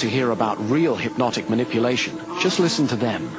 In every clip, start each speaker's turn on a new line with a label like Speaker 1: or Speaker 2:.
Speaker 1: to hear about real hypnotic manipulation, just listen to them.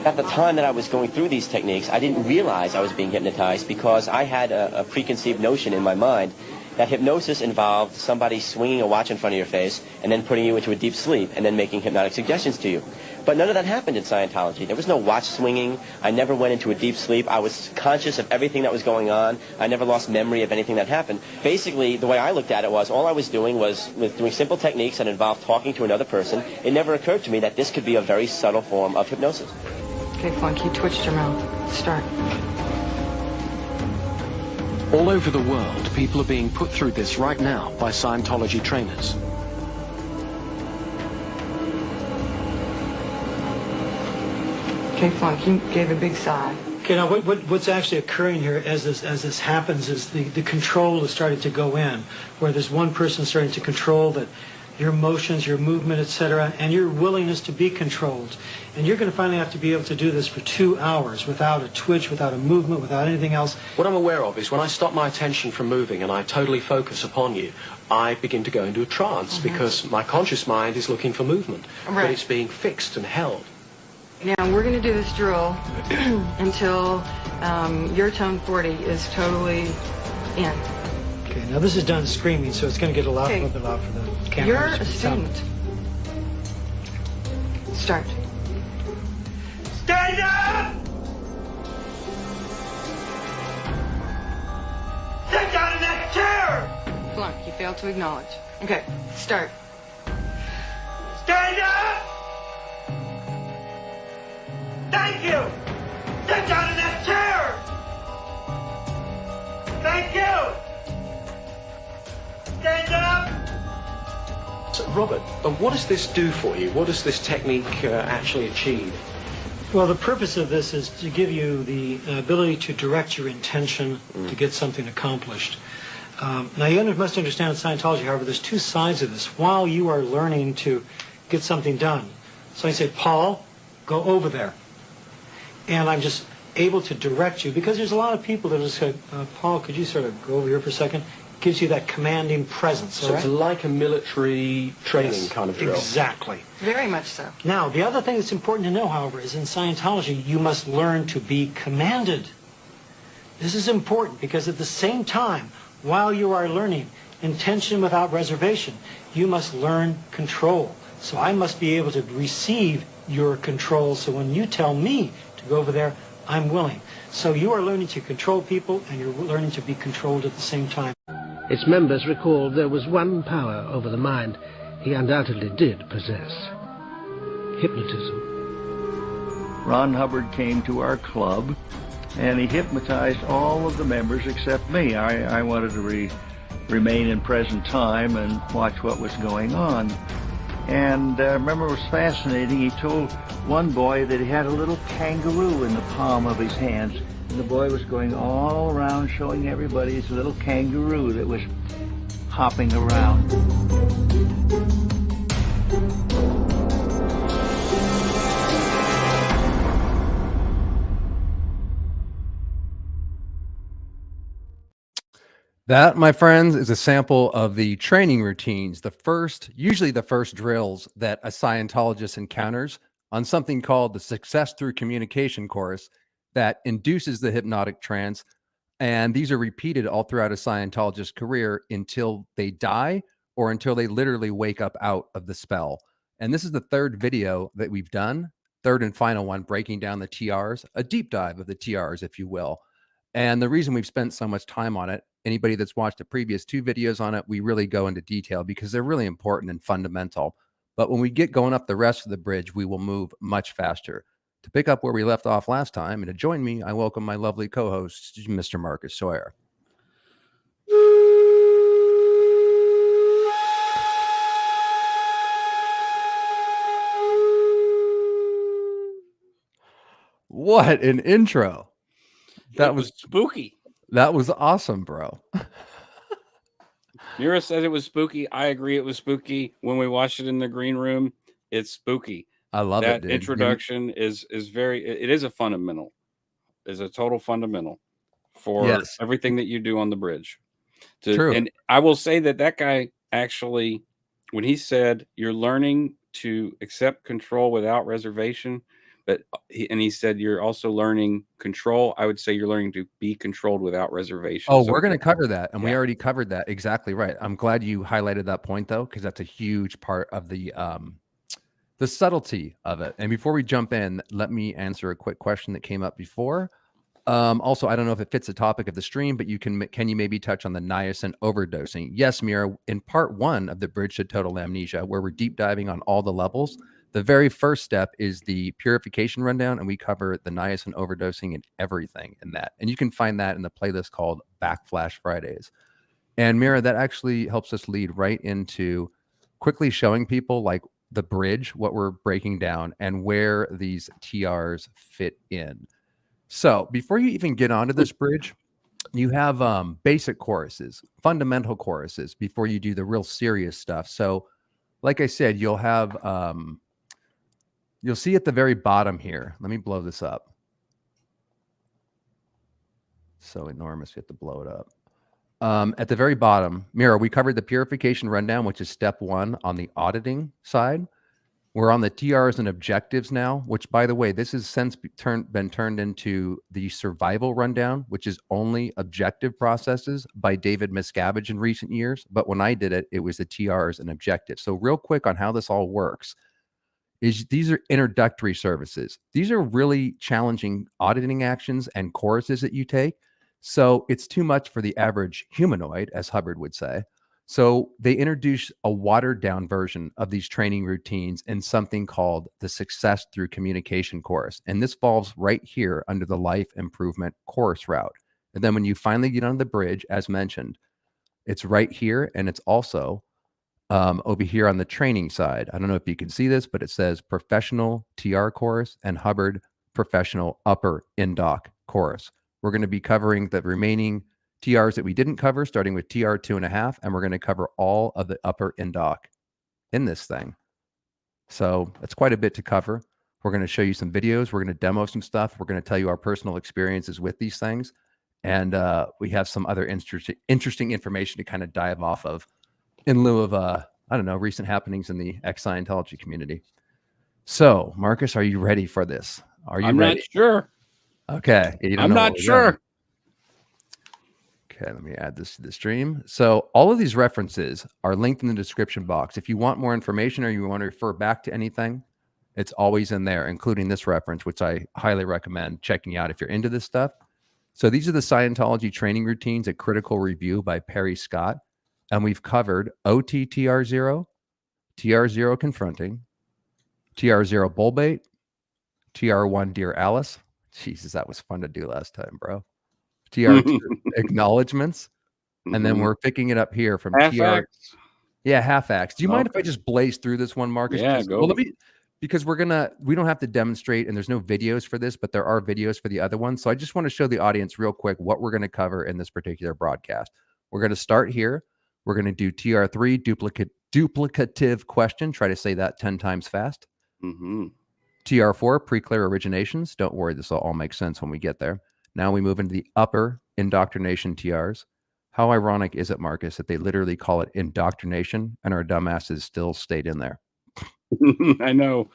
Speaker 2: At the time that I was going through these techniques, I didn't realize I was being hypnotized because I had a preconceived notion in my mind that hypnosis involved somebody swinging a watch in front of your face and then putting you into a deep sleep and then making hypnotic suggestions to you. But none of that happened in Scientology. There was no watch swinging. I never went into a deep sleep. I was conscious of everything that was going on. I never lost memory of anything that happened. Basically, the way I looked at it was all I was doing was doing simple techniques that involved talking to another person. It never occurred to me that this could be a very subtle form of hypnosis.
Speaker 3: Okay, Flunk, you twitched your mouth. Start.
Speaker 1: All over the world, people are being put through this right now by Scientology trainers.
Speaker 3: Okay, Flunk, you gave a big sigh.
Speaker 4: Okay, now what's actually occurring here as this happens is the control is starting to go in, where there's one person starting to control that your emotions, your movement, etc., and your willingness to be controlled. And you're going to finally have to be able to do this for 2 hours without a twitch, without a movement, without anything else.
Speaker 1: What I'm aware of is when I stop my attention from moving and I totally focus upon you, I begin to go into a trance because my conscious mind is looking for movement, but it's being fixed and held.
Speaker 3: Now, we're going to do this drill until your tone 40 is totally in.
Speaker 4: Okay, now this is done screaming, so it's going to get a little bit loud for the camera.
Speaker 3: You're a student. Start.
Speaker 5: Stand up! Sit down in that chair!
Speaker 3: Flunk, you failed to acknowledge. Okay, start.
Speaker 5: Stand up! Thank you! Sit down in that chair! Thank you! Stand up!
Speaker 1: So, Robert, what does this do for you? What does this technique actually achieve?
Speaker 4: Well, the purpose of this is to give you the ability to direct your intention to get something accomplished. Now, you must understand in Scientology, however, there's two sides of this. While you are learning to get something done, so I say, Paul, go over there. And I'm just able to direct you, because there's a lot of people that just say, Paul, could you sort of go over here for a second? Gives you that commanding presence.
Speaker 1: So it's like a military training kind of drill.
Speaker 4: Exactly.
Speaker 3: Very much so.
Speaker 4: Now, the other thing that's important to know, however, is in Scientology, you must learn to be commanded. This is important because at the same time, while you are learning intention without reservation, you must learn control. So I must be able to receive your control. So when you tell me to go over there, I'm willing. So you are learning to control people, and you're learning to be controlled at the same time.
Speaker 6: Its members recalled there was one power over the mind he undoubtedly did possess: hypnotism.
Speaker 7: Ron Hubbard came to our club, and he hypnotized all of the members except me. I wanted to remain in present time and watch what was going on. And I remember it was fascinating. He told one boy that he had a little kangaroo in the palm of his hands. And the boy was going all around showing everybody his little kangaroo that was hopping around.
Speaker 8: That, my friends, is a sample of the training routines, usually the first drills that a Scientologist encounters on something called the Success Through Communication course that induces the hypnotic trance. And these are repeated all throughout a Scientologist career until they die or until they literally wake up out of the spell. And this is the third video that we've done, third and final one, breaking down the TRs, a deep dive of the TRs, if you will. And the reason we've spent so much time on it, anybody that's watched the previous two videos on it, we really go into detail because they're really important and fundamental. But when we get going up the rest of the bridge, we will move much faster. To pick up where we left off last time and to join me, I welcome my lovely co-host, Mr. Marcus Sawyer. What an intro.
Speaker 9: That was spooky.
Speaker 8: That was awesome, bro.
Speaker 9: Mira said it was spooky. I agree it was spooky. When we watched it in the green room, it's spooky.
Speaker 8: I love
Speaker 9: that
Speaker 8: it, dude.
Speaker 9: introduction is a fundamental. Is a total fundamental for everything that you do on the bridge.
Speaker 8: True.
Speaker 9: And I will say that guy actually when he said you're learning to accept control without reservation, but he said you're also learning control, I would say you're learning to be controlled without reservation.
Speaker 8: Oh,
Speaker 9: So
Speaker 8: we're going to cover that, and we
Speaker 9: yeah.
Speaker 8: already covered that. Exactly right. I'm glad you highlighted that point, though, because that's a huge part of the subtlety of it. And before we jump in, let me answer a quick question that came up before. Also, I don't know if it fits the topic of the stream, but can you maybe touch on the niacin overdosing? Yes, Mira, in part 1 of the Bridge to Total Amnesia, where we're deep diving on all the levels, the very first step is the purification rundown, and we cover the niacin overdosing and everything in that. And you can find that in the playlist called Backflash Fridays. And Mira, that actually helps us lead right into quickly showing people like the bridge, what we're breaking down, and where these TRs fit in. So before you even get onto this bridge, you have basic choruses, fundamental choruses before you do the real serious stuff. So like I said, you'll have, you'll see at the very bottom here, let me blow this up. So enormous, you have to blow it up. At the very bottom, Mira, we covered the purification rundown, which is step 1 on the auditing side. We're on the TRs and objectives now, which, by the way, this has since been turned into the survival rundown, which is only objective processes by David Miscavige in recent years. But when I did it, it was the TRs and objectives. So real quick on how this all works is these are introductory services. These are really challenging auditing actions and choruses that you take. So it's too much for the average humanoid, as Hubbard would say. So they introduce a watered down version of these training routines in something called the Success Through Communication course. And this falls right here under the Life Improvement course route. And then when you finally get on the bridge, as mentioned, it's right here. And it's also over here on the training side. I don't know if you can see this, but it says Professional TR course and Hubbard Professional Upper Indoc course. We're going to be covering the remaining TRs that we didn't cover, starting with TR 2.5, and we're going to cover all of the Upper Indoc in this thing. So that's quite a bit to cover. We're going to show you some videos. We're going to demo some stuff. We're going to tell you our personal experiences with these things. And we have some other interesting information to kind of dive off of in lieu of, I don't know, recent happenings in the ex-Scientology community. So, Marcus, are you ready for this? Are you ready?
Speaker 9: I'm not sure.
Speaker 8: Okay.
Speaker 9: I'm not sure.
Speaker 8: Okay, let me add this to the stream. So all of these references are linked in the description box. If you want more information or you want to refer back to anything, it's always in there, including this reference, which I highly recommend checking out if you're into this stuff. So these are the Scientology training routines, a critical review by Perry Scott. And we've covered OTTR0, TR0 confronting, TR0 bull bait, TR1 Dear Alice. Jesus, that was fun to do last time, bro. TR2 acknowledgements, and then we're picking it up here from TR. Yeah, half acts. Do you mind if I just blaze through this one, Marcus?
Speaker 9: Yeah, go.
Speaker 8: Well, because we don't have to demonstrate, and there's no videos for this, but there are videos for the other ones. So I just want to show the audience real quick what we're going to cover in this particular broadcast. We're going to start here. We're going to do TR3 duplicative question. Try to say that 10 times fast. TR4 pre-clear originations. Don't worry, this will all make sense when we get there. Now we move into the Upper Indoctrination TRs. How ironic is it, Marcus, that they literally call it indoctrination and our dumbasses still stayed in there?
Speaker 9: I know.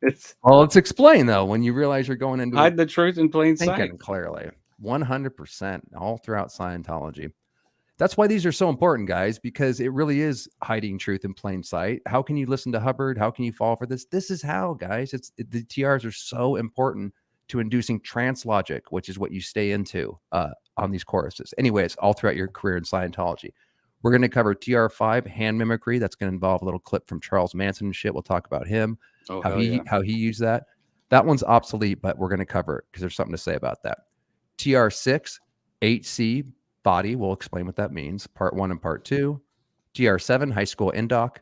Speaker 8: It's explained, though, when you realize you're going into
Speaker 9: hide the truth in plain sight.
Speaker 8: Thinking clearly. 100% all throughout Scientology. That's why these are so important, guys, because it really is hiding truth in plain sight. How can you listen to Hubbard? How can you fall for this? This is how, guys. The TRs are so important to inducing trance logic, which is what you stay into on these choruses. Anyways, all throughout your career in Scientology. We're going to cover TR5, hand mimicry. That's going to involve a little clip from Charles Manson and shit. We'll talk about him, how he used that. That one's obsolete, but we're going to cover it because there's something to say about that. TR6, 8C, body. We'll explain what that means. Part 1 and Part 2. TR7, high school Indoc.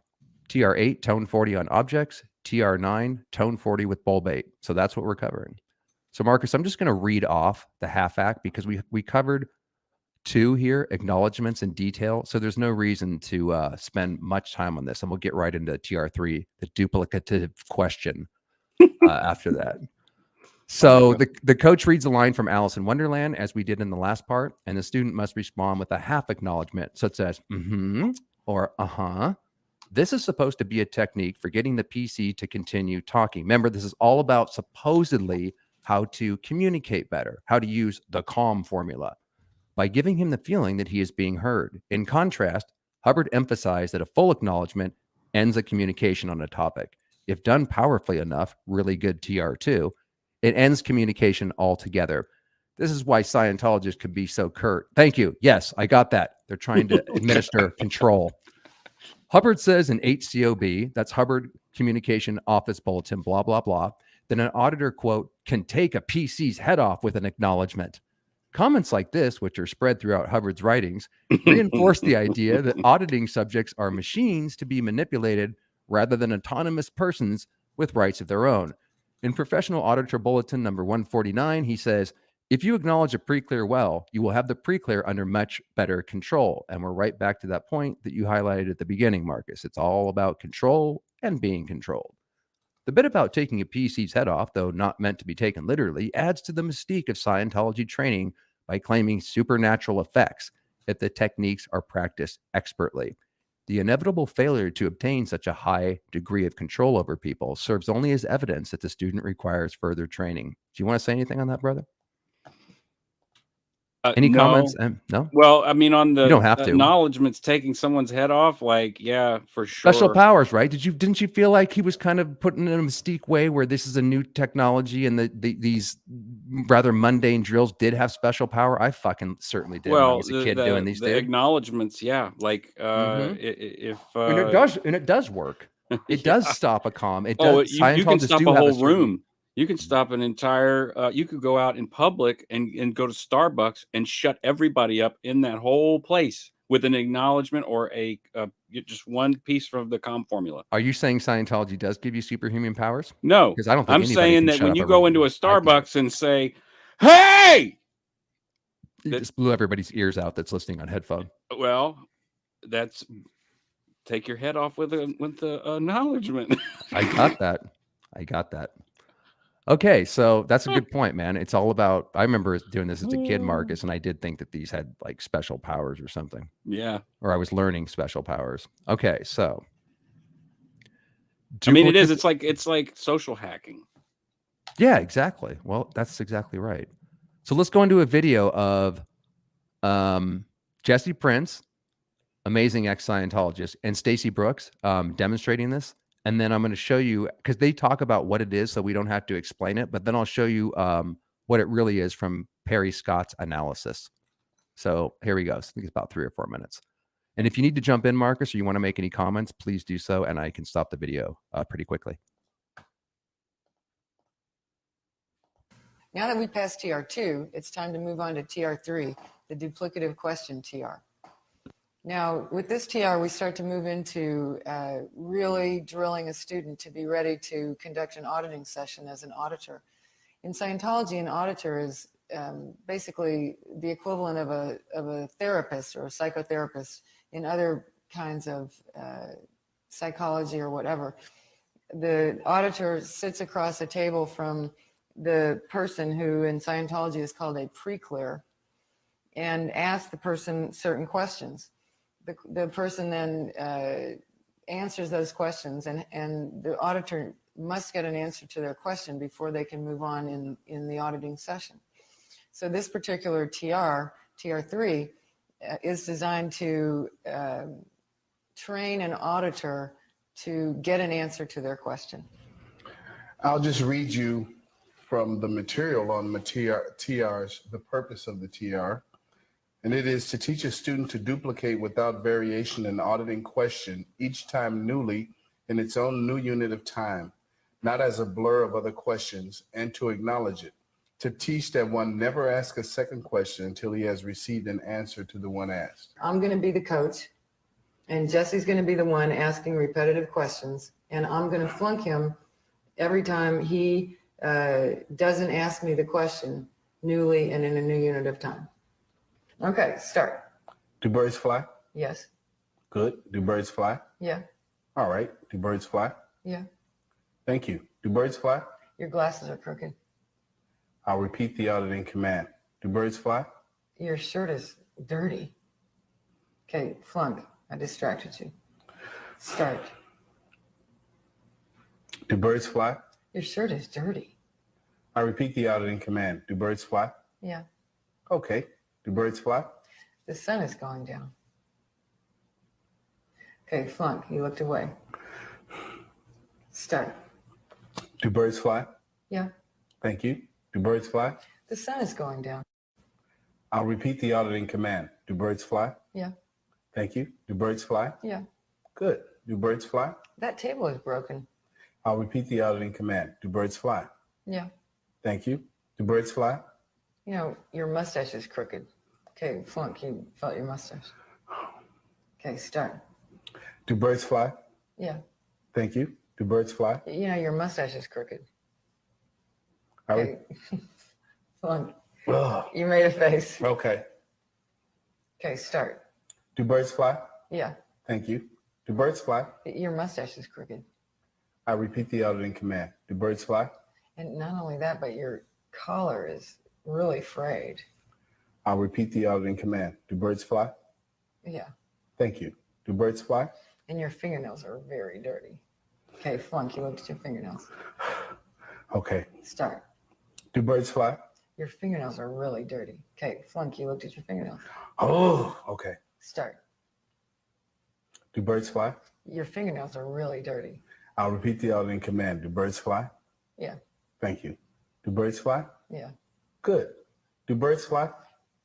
Speaker 8: TR8, tone 40 on objects. TR9, tone 40 with bull bait. So that's what we're covering. So Marcus, I'm just going to read off the half act because we covered 2 here, acknowledgements in detail. So there's no reason to spend much time on this. And we'll get right into TR3, the duplicative question after that. So the coach reads a line from Alice in Wonderland, as we did in the last part, and the student must respond with a half acknowledgement, such as, or uh-huh, This is supposed to be a technique for getting the PC to continue talking. Remember, this is all about supposedly how to communicate better, how to use the calm formula by giving him the feeling that he is being heard. In contrast, Hubbard emphasized that a full acknowledgement ends a communication on a topic. If done powerfully enough, really good TR2, it ends communication altogether. This is why Scientologists can be so curt. Thank you. Yes, I got that. They're trying to administer control. Hubbard says in HCOB, that's Hubbard Communication Office Bulletin, blah, blah, blah, that an auditor, quote, can take a PC's head off with an acknowledgement. Comments like this, which are spread throughout Hubbard's writings, reinforce the idea that auditing subjects are machines to be manipulated rather than autonomous persons with rights of their own. In Professional Auditor Bulletin number 149, he says, if you acknowledge a pre-clear well, you will have the pre-clear under much better control. And we're right back to that point that you highlighted at the beginning, Marcus. It's all about control and being controlled. The bit about taking a PC's head off, though not meant to be taken literally, adds to the mystique of Scientology training by claiming supernatural effects if the techniques are practiced expertly. The inevitable failure to obtain such a high degree of control over people serves only as evidence that the student requires further training. Do you want to say anything on that, brother? Any comments? No?
Speaker 9: Well, I mean, on the
Speaker 8: you don't have to.
Speaker 9: acknowledgements, taking someone's head off, like, yeah, for sure.
Speaker 8: Special powers, right? Didn't you feel like he was kind of putting in a mystique way where this is a new technology and these rather mundane drills did have special power? I fucking certainly did when I was a kid doing these things.
Speaker 9: Acknowledgements, yeah. Like if
Speaker 8: and it does work. It does stop a comm. It does.
Speaker 9: You can stop a whole room. You can stop an entire, you could go out in public and go to Starbucks and shut everybody up in that whole place with an acknowledgement or just one piece from the comm formula.
Speaker 8: Are you saying Scientology does give you superhuman powers?
Speaker 9: No,
Speaker 8: because I don't think
Speaker 9: I'm saying that when you go into a Starbucks and say, hey,
Speaker 8: it just blew everybody's ears out that's listening on headphone.
Speaker 9: Well, that's take your head off with the acknowledgement.
Speaker 8: I got that. Okay, so that's a good point, man. It's all about, I remember doing this as a kid, Marcus, and I did think that these had like special powers or something.
Speaker 9: Yeah.
Speaker 8: Or I was learning special powers. Okay, so.
Speaker 9: I mean, it is. It's like social hacking.
Speaker 8: Yeah, exactly. Well, that's exactly right. So let's go into a video of Jesse Prince, amazing ex-Scientologist, and Stacy Brooks demonstrating this. And then I'm going to show you, because they talk about what it is, so we don't have to explain it. But then I'll show you what it really is from Perry Scott's analysis. So here we go. I think it's about 3 or 4 minutes. And if you need to jump in, Marcus, or you want to make any comments, please do so, and I can stop the video pretty quickly.
Speaker 3: Now that we passed TR2, it's time to move on to TR3, the duplicative question TR. Now, with this TR, we start to move into really drilling a student to be ready to conduct an auditing session as an auditor. In Scientology, an auditor is basically the equivalent of a therapist or a psychotherapist in other kinds of psychology or whatever. The auditor sits across a table from the person who in Scientology is called a pre-clear and asks the person certain questions. The person then answers those questions, and the auditor must get an answer to their question before they can move on in the auditing session. So this particular TR3, is designed to train an auditor to get an answer to their question.
Speaker 10: I'll just read you from the material on the TRs, the purpose of the TR. And it is to teach a student to duplicate without variation an auditing question each time newly in its own new unit of time, not as a blur of other questions, and to acknowledge it. To teach that one never ask a second question until he has received an answer to the one asked.
Speaker 3: I'm going to be the coach, and Jesse's going to be the one asking repetitive questions, and I'm going to flunk him every time he doesn't ask me the question newly and in a new unit of time. Okay, start.
Speaker 10: Do birds fly?
Speaker 3: Yes.
Speaker 10: Good. Do birds fly?
Speaker 3: Yeah.
Speaker 10: All right. Do birds fly?
Speaker 3: Yeah.
Speaker 10: Thank you. Do birds fly?
Speaker 3: Your glasses are crooked.
Speaker 10: I'll repeat the auditing command. Do birds fly?
Speaker 3: Your shirt is dirty. Okay, flunk. I distracted you. Start.
Speaker 10: Do birds fly?
Speaker 3: Your shirt is dirty.
Speaker 10: I repeat the auditing command. Do birds fly?
Speaker 3: Yeah.
Speaker 10: Okay. Do birds fly?
Speaker 3: The sun is going down. Okay, flunk, you looked away. Start.
Speaker 10: Do birds fly?
Speaker 3: Yeah.
Speaker 10: Thank you. Do birds fly?
Speaker 3: The sun is going down.
Speaker 10: I'll repeat the auditing command. Do birds fly?
Speaker 3: Yeah.
Speaker 10: Thank you. Do birds fly?
Speaker 3: Yeah.
Speaker 10: Good. Do birds fly?
Speaker 3: That table is broken.
Speaker 10: I'll repeat the auditing command. Do birds fly?
Speaker 3: Yeah.
Speaker 10: Thank you. Do birds fly?
Speaker 3: You know, your mustache is crooked. Okay, flunk, you felt your mustache. Okay, start.
Speaker 10: Do birds fly?
Speaker 3: Yeah.
Speaker 10: Thank you. Do birds fly?
Speaker 3: You know, your mustache is crooked.
Speaker 10: I
Speaker 3: Okay. Flunk,
Speaker 10: Ugh.
Speaker 3: you made a face.
Speaker 10: Okay.
Speaker 3: Okay, start.
Speaker 10: Do birds fly?
Speaker 3: Yeah.
Speaker 10: Thank you. Do birds fly?
Speaker 3: Your mustache is crooked.
Speaker 10: I repeat the auditing command. Do birds fly?
Speaker 3: And not only that, but your collar is really frayed.
Speaker 10: I'll repeat the auditing command. Do birds fly?
Speaker 3: Yeah.
Speaker 10: Thank you. Do birds fly?
Speaker 3: And your fingernails are very dirty. Okay, flunk, you looked at your fingernails.
Speaker 10: Okay.
Speaker 3: Start.
Speaker 10: Do birds fly?
Speaker 3: Your fingernails are really dirty. Okay, flunk, you looked at your fingernails.
Speaker 10: Oh, okay.
Speaker 3: Start.
Speaker 10: Do birds fly?
Speaker 3: Your fingernails are really dirty.
Speaker 10: I'll repeat the auditing command. Do birds fly?
Speaker 3: Yeah.
Speaker 10: Thank you. Do birds fly?
Speaker 3: Yeah.
Speaker 10: Good. Do birds fly?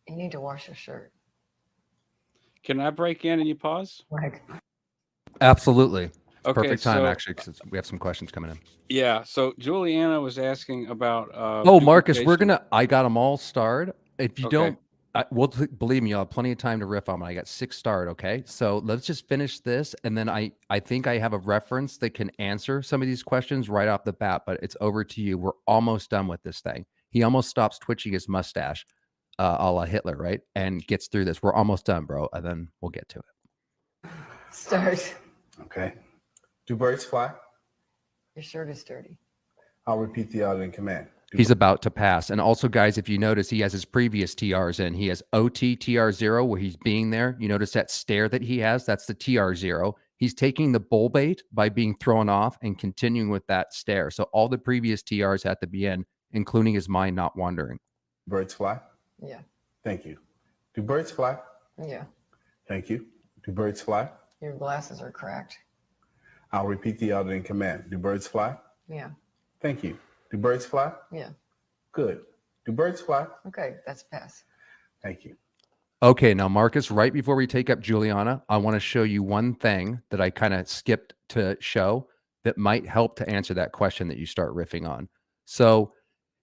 Speaker 3: You need to wash your shirt.
Speaker 9: Can I break in and you pause?
Speaker 3: Like,
Speaker 8: Absolutely.
Speaker 9: Okay,
Speaker 8: Perfect time,
Speaker 9: so-
Speaker 8: actually, because we have some questions coming in.
Speaker 9: Yeah. So Juliana was asking about.
Speaker 8: Oh, Marcus, we're
Speaker 9: duplication.
Speaker 8: I got them all starred. If you
Speaker 9: Okay.
Speaker 8: don't, believe me, you'll have plenty of time to riff on them. I got 6 starred. Okay. So let's just finish this. And then I think I have a reference that can answer some of these questions right off the bat, but it's over to you. We're almost done with this thing. He almost stops twitching his mustache, a la Hitler, right? And gets through this. We're almost done, bro. And then we'll get to it.
Speaker 3: start.
Speaker 10: Okay. Do birds fly?
Speaker 3: Your shirt is dirty.
Speaker 10: I'll repeat the auditing command.
Speaker 8: He's about to pass. And also, guys, if you notice, he has his previous TRs in. He has OT-TR0 where he's being there. You notice that stare that he has? That's the TR0. He's taking the bull bait by being thrown off and continuing with that stare. So all the previous TRs had to be in, including his mind not wandering.
Speaker 10: Birds fly?
Speaker 3: Yeah.
Speaker 10: Thank you. Do birds fly?
Speaker 3: Yeah.
Speaker 10: Thank you. Do birds fly?
Speaker 3: Your glasses are cracked.
Speaker 10: I'll repeat the auditing command. Do birds fly?
Speaker 3: Yeah.
Speaker 10: Thank you. Do birds fly?
Speaker 3: Yeah.
Speaker 10: Good. Do birds fly?
Speaker 3: Okay, that's a pass.
Speaker 10: Thank you.
Speaker 8: Okay, now, Marcus, right before we take up Juliana, I want to show you one thing that I kind of skipped to show that might help to answer that question that you start riffing on. So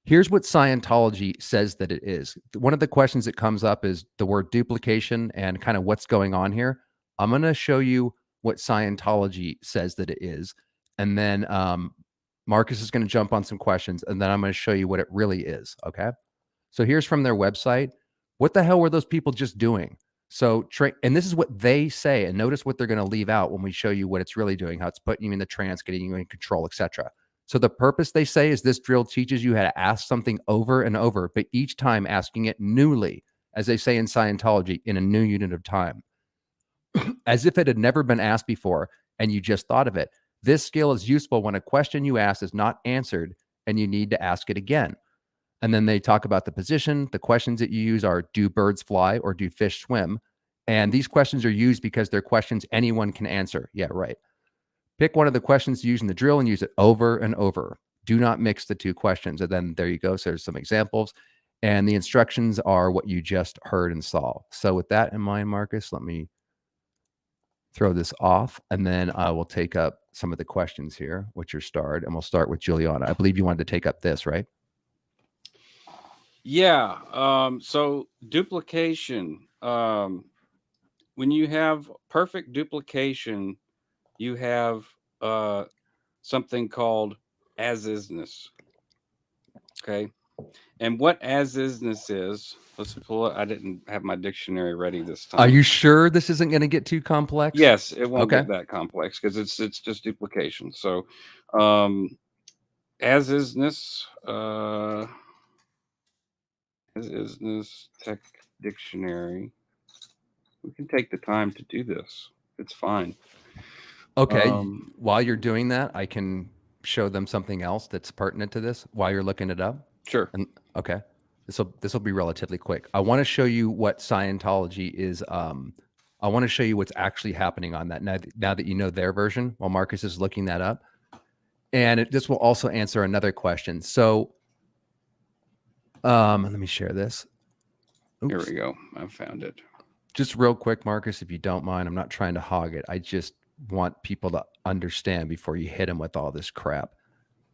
Speaker 8: here's what Scientology says that it is. One of the questions that comes up is the word duplication and kind of what's going on here. I'm going to show you what Scientology says that it is. And then Marcus is going to jump on some questions, and then I'm going to show you what it really is. Okay. So here's from their website. What the hell were those people just doing? So, and this is what they say, and notice what they're going to leave out when we show you what it's really doing, how it's putting you in the trance, getting you in control, etc. So the purpose, they say, is this drill teaches you how to ask something over and over, but each time asking it newly, as they say in Scientology, in a new unit of time, as if it had never been asked before, and you just thought of it. This skill is useful when a question you ask is not answered and you need to ask it again. And then they talk about the position. The questions that you use are, do birds fly or do fish swim? And these questions are used because they're questions anyone can answer. Yeah, right. Pick one of the questions used in the drill and use it over and over. Do not mix the two questions. And then there you go. So there's some examples. And the instructions are what you just heard and saw. So with that in mind, Marcus, let me throw this off, and then I will take up some of the questions here, which are starred, and we'll start with Juliana. I believe you wanted to take up this, right?
Speaker 9: Yeah. So duplication. When you have perfect duplication, you have something called as-isness. Okay. And what as-isness is, let's pull it. I didn't have my dictionary ready this time.
Speaker 8: Are you sure this isn't going to get too complex?
Speaker 9: Yes, it won't
Speaker 8: Okay.
Speaker 9: get that complex because it's just duplication. So as-isness, as-isness tech dictionary. We can take the time to do this. It's fine.
Speaker 8: Okay. While you're doing that, I can show them something else that's pertinent to this while you're looking it up.
Speaker 9: Sure.
Speaker 8: And okay. This will be relatively quick. I want to show you what Scientology is. I want to show you what's actually happening on that now that you know their version while Marcus is looking that up. And this will also answer another question. So let me share this. Oops.
Speaker 9: Here we go. I found it.
Speaker 8: Just real quick, Marcus, if you don't mind, I'm not trying to hog it. I just want people to understand before you hit them with all this crap.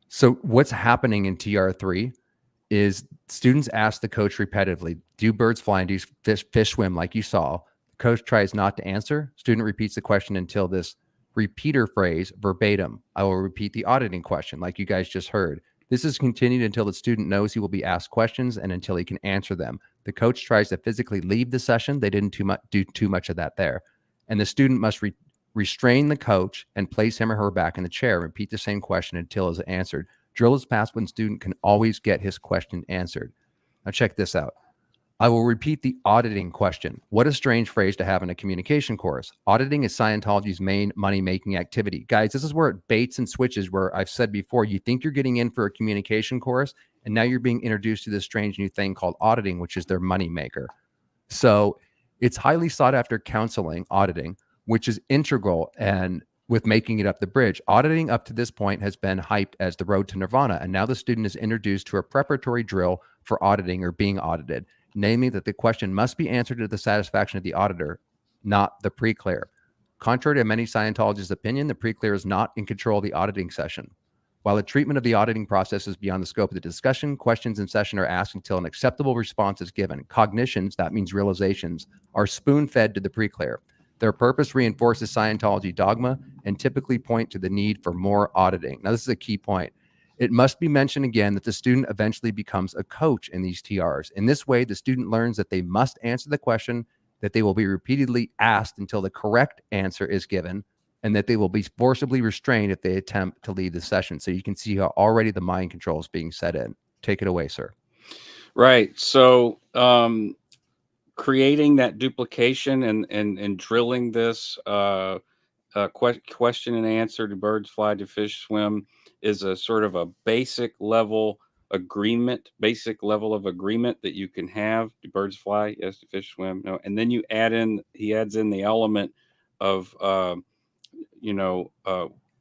Speaker 8: So what's happening in TR3 is students ask the coach repetitively, do birds fly and do fish swim like you saw? The coach tries not to answer. Student repeats the question until this repeater phrase verbatim. I will repeat the auditing question like you guys just heard. This is continued until the student knows he will be asked questions and until he can answer them. The coach tries to physically leave the session. They didn't do too much of that there. And the student must restrain the coach and place him or her back in the chair. Repeat the same question until it is answered. Drill is passed when student can always get his question answered. Now check this out. I will repeat the auditing question. What a strange phrase to have in a communication course. Auditing is Scientology's main money-making activity. Guys, this is where it baits and switches, where I've said before, you think you're getting in for a communication course, and now you're being introduced to this strange new thing called auditing, which is their money maker. So it's highly sought after counseling, auditing, which is integral and with making it up the bridge. Auditing up to this point has been hyped as the road to nirvana, and now the student is introduced to a preparatory drill for auditing or being audited, namely that the question must be answered to the satisfaction of the auditor, not the pre-clear. Contrary to many Scientologists' opinion, the pre-clear is not in control of the auditing session. While the treatment of the auditing process is beyond the scope of the discussion, questions in session are asked until an acceptable response is given. Cognitions, that means realizations, are spoon-fed to the pre-clear. Their purpose reinforces Scientology dogma and typically point to the need for more auditing. Now, this is a key point. It must be mentioned again that the student eventually becomes a coach in these TRs. In this way, the student learns that they must answer the question, that they will be repeatedly asked until the correct answer is given, and that they will be forcibly restrained if they attempt to leave the session. So you can see how already the mind control is being set in. Take it away, sir.
Speaker 9: Right. So creating that duplication and drilling this question and answer, do birds fly, do fish swim, is a sort of a basic level of agreement that you can have. Do birds fly? Yes. Do fish swim? No. And then he adds in the element of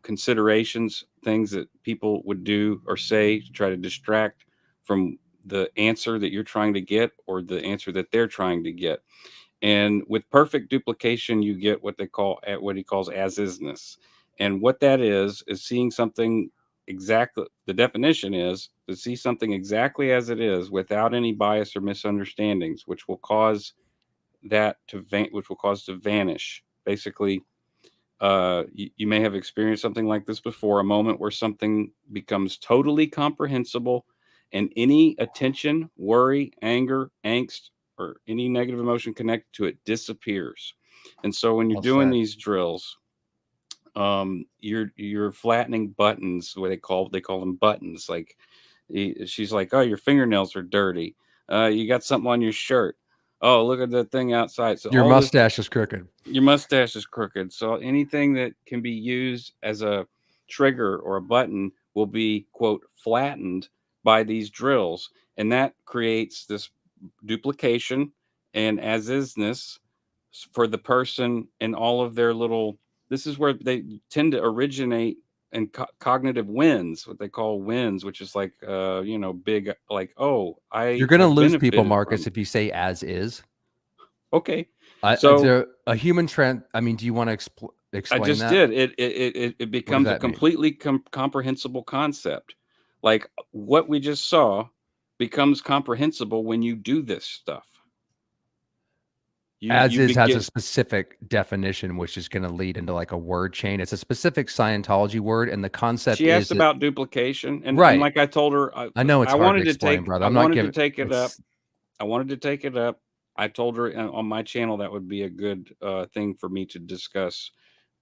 Speaker 9: considerations, things that people would do or say to try to distract from the answer that you're trying to get or the answer that they're trying to get. And with perfect duplication, you get what he calls as-isness. And what that is seeing something exactly, the definition is to see something exactly as it is without any bias or misunderstandings, which will cause to vanish. Basically, you may have experienced something like this before, a moment where something becomes totally comprehensible and any attention, worry, anger, angst, or any negative emotion connected to it disappears. And so when you're doing these drills, you're flattening buttons, what they call them buttons. Like she's like, oh, your fingernails are dirty. You got something on your shirt. Oh, look at that thing outside. So
Speaker 8: your mustache is crooked.
Speaker 9: Your mustache is crooked. So anything that can be used as a trigger or a button will be, quote, flattened by these drills. And that creates this duplication and as-isness for the person and all of their this is where they tend to originate and cognitive wins, what they call wins, which is like, big, like,
Speaker 8: you're going to lose people, Marcus, if you say as is.
Speaker 9: Okay.
Speaker 8: So a human trend. I mean, do you want to explain that?
Speaker 9: I just did. It becomes a completely comprehensible concept. Like what we just saw becomes comprehensible when you do this stuff.
Speaker 8: Has a specific definition, which is going to lead into like a word chain. It's a specific Scientology word, and the concept
Speaker 9: she asked about duplication, and like I told her,
Speaker 8: I know it's hard to explain, brother.
Speaker 9: I wanted to take it up. I told her on my channel that would be a good thing for me to discuss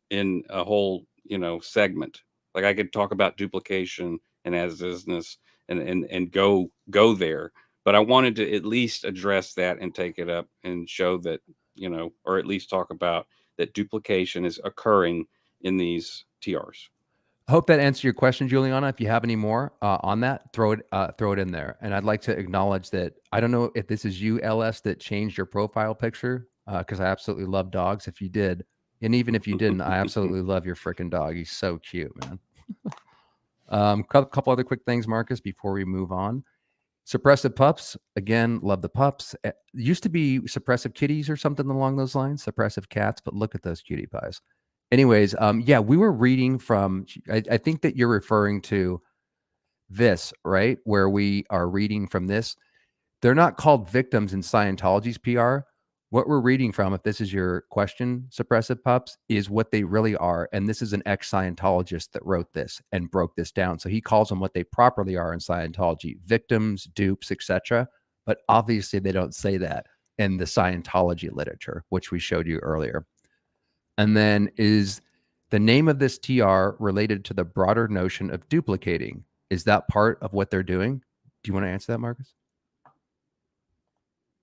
Speaker 9: in a whole segment. Like I could talk about duplication and as-isness and go there. But I wanted to at least address that and take it up and show that, or at least talk about that duplication is occurring in these TRs.
Speaker 8: I hope that answered your question, Juliana. If you have any more on that, throw it in there. And I'd like to acknowledge that I don't know if this is you, LS, that changed your profile picture, because I absolutely love dogs. If you did, and even if you didn't, I absolutely love your freaking dog. He's so cute, man. Couple other quick things, Marcus, before we move on. Suppressive pups, again, love the pups. Used to be suppressive kitties or something along those lines, suppressive cats, but look at those cutie pies. Anyways, yeah, we were reading from, I think that you're referring to this, right? Where we are reading from this. They're not called victims in Scientology's PR. What we're reading from, if this is your question, suppressive pups, is what they really are. And this is an ex-Scientologist that wrote this and broke this down. So he calls them what they properly are in Scientology: victims, dupes, etc. But obviously they don't say that in the Scientology literature, which we showed you earlier. And then, is the name of this TR related to the broader notion of duplicating? Is that part of what they're doing? Do you want to answer that, Marcus?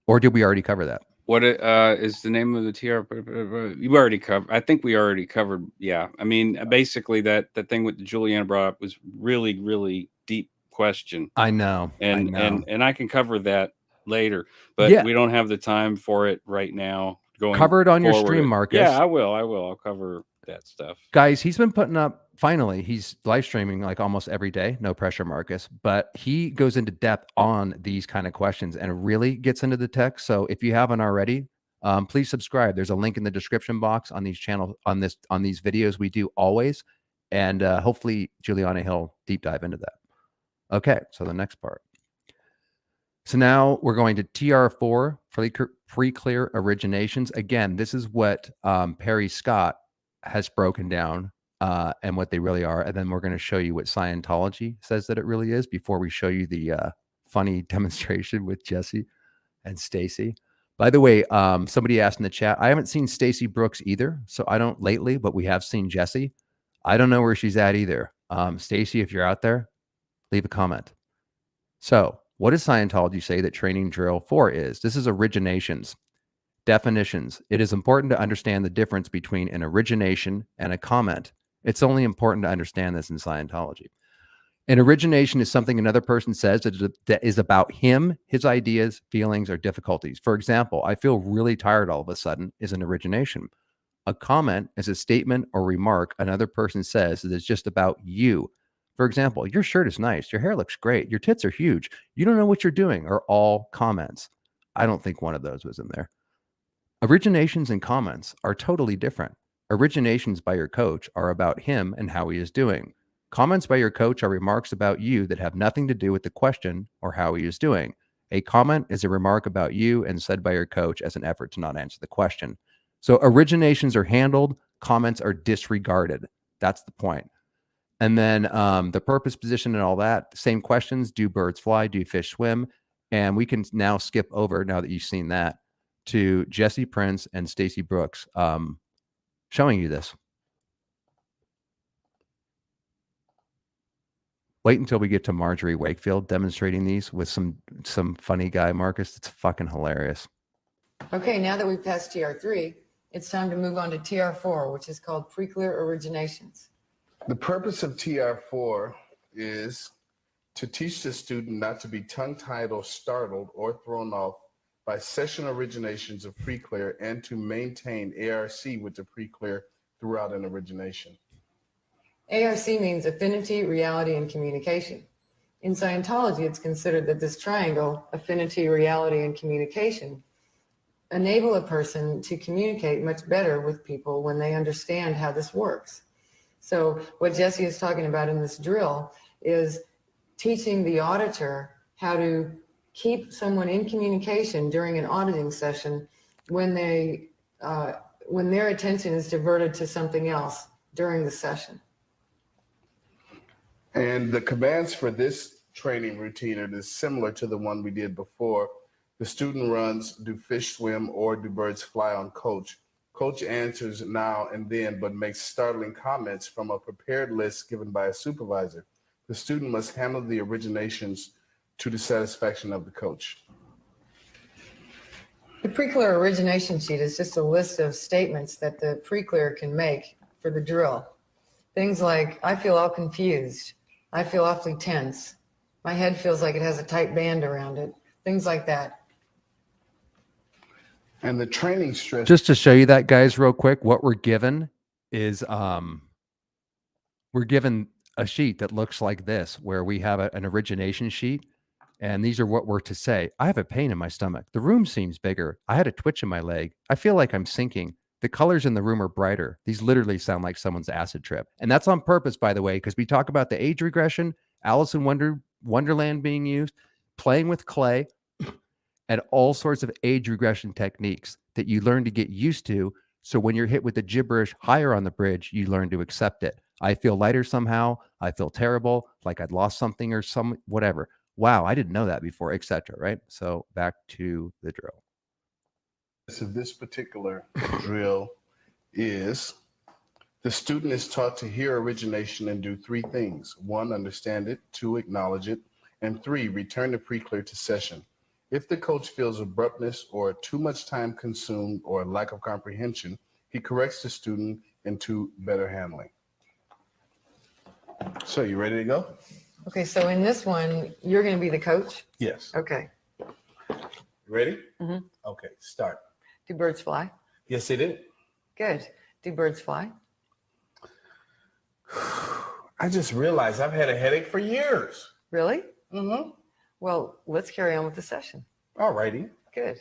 Speaker 8: Or did we already cover that?
Speaker 9: What is the name of the TR? You already covered. I think we already covered. Yeah. I mean, basically the thing with Juliana brought up was really, really deep question.
Speaker 8: I know.
Speaker 9: And I can cover that later, but
Speaker 8: yeah,
Speaker 9: we don't have the time for it right now.
Speaker 8: Cover it on your stream, Marcus.
Speaker 9: Yeah, I will. I'll cover that stuff.
Speaker 8: Guys, he's been putting up, finally, he's live streaming like almost every day. No pressure, Marcus. But he goes into depth on these kind of questions and really gets into the text. So if you haven't already, please subscribe. There's a link in the description box on these channels, on these videos we do always. And hopefully Juliana, he'll deep dive into that. Okay, so the next part. So now we're going to TR4, pre-clear originations. Again, this is what Perry Scott has broken down and what they really are. And then we're going to show you what Scientology says that it really is before we show you the funny demonstration with Jesse and Stacy. By the way, somebody asked in the chat, I haven't seen Stacy Brooks either. So I don't lately, but we have seen Jesse. I don't know where she's at either. Stacy, if you're out there, leave a comment. So what does Scientology say that training drill 4 is? This is originations. Definitions. It is important to understand the difference between an origination and a comment. It's only important to understand this in Scientology. An origination is something another person says that is about him, his ideas, feelings, or difficulties. For example, I feel really tired all of a sudden is an origination. A comment is a statement or remark another person says that is just about you. For example, your shirt is nice. Your hair looks great. Your tits are huge. You don't know what you're doing, are all comments. I don't think one of those was in there. Originations and comments are totally different. Originations by your coach are about him and how he is doing. Comments by your coach are remarks about you that have nothing to do with the question or how he is doing. A comment is a remark about you and said by your coach as an effort to not answer the question. So originations are handled, comments are disregarded. That's the point. And then the purpose, position, and all that, same questions. Do birds fly? Do fish swim? And we can now skip over, now that you've seen that, to Jesse Prince and Stacy Brooks showing you this. Wait until we get to Marjorie Wakefield demonstrating these with some funny guy, Marcus. It's fucking hilarious.
Speaker 3: Okay, now that we've passed TR3, it's time to move on to TR4, which is called pre-clear originations.
Speaker 10: The purpose of TR4 is to teach the student not to be tongue-tied or startled or thrown off by session originations of pre-clear and to maintain ARC with the pre-clear throughout an origination.
Speaker 3: ARC means affinity, reality, and communication. In Scientology, it's considered that this triangle, affinity, reality, and communication, enable a person to communicate much better with people when they understand how this works. So what Jesse is talking about in this drill is teaching the auditor how to keep someone in communication during an auditing session when their attention is diverted to something else during the session.
Speaker 10: And the commands for this training routine are similar to the one we did before. The student runs, do fish swim, or do birds fly on coach. Coach answers now and then, but makes startling comments from a prepared list given by a supervisor. The student must handle the originations to the satisfaction of the coach. The
Speaker 3: pre-clear origination sheet is just a list of statements that the pre-clear can make for the drill. Things like, I feel all confused. I feel awfully tense. My head feels like it has a tight band around it. Things like that.
Speaker 10: And the training stress.
Speaker 8: Just to show you that, guys, real quick, what we're given is we're given a sheet that looks like this, where we have an origination sheet. And these are what we're to say. I have a pain in my stomach. The room seems bigger. I had a twitch in my leg. I feel like I'm sinking. The colors in the room are brighter. These literally sound like someone's acid trip. And that's on purpose, by the way, because we talk about the age regression, Alice in Wonderland being used, playing with clay, and all sorts of age regression techniques that you learn to get used to. So when you're hit with the gibberish higher on the bridge, you learn to accept it. I feel lighter somehow. I feel terrible, like I'd lost something or some whatever. Wow, I didn't know that before, etc. Right? So back to the drill.
Speaker 10: So this particular drill is the student is taught to hear origination and do three things. 1, understand it. 2, acknowledge it. And 3, return the pre-clear to session. If the coach feels abruptness or too much time consumed or lack of comprehension, he corrects the student into better handling. So you ready to go?
Speaker 3: Okay, so in this one, you're going to be the coach?
Speaker 10: Yes.
Speaker 3: Okay.
Speaker 10: Ready?
Speaker 3: Mm-hmm.
Speaker 10: Okay, start.
Speaker 3: Do birds fly?
Speaker 10: Yes, they did.
Speaker 3: Good. Do birds fly?
Speaker 10: I just realized I've had a headache for years.
Speaker 3: Really?
Speaker 10: Mm-hmm.
Speaker 3: Well, let's carry on with the session.
Speaker 10: All righty.
Speaker 3: Good.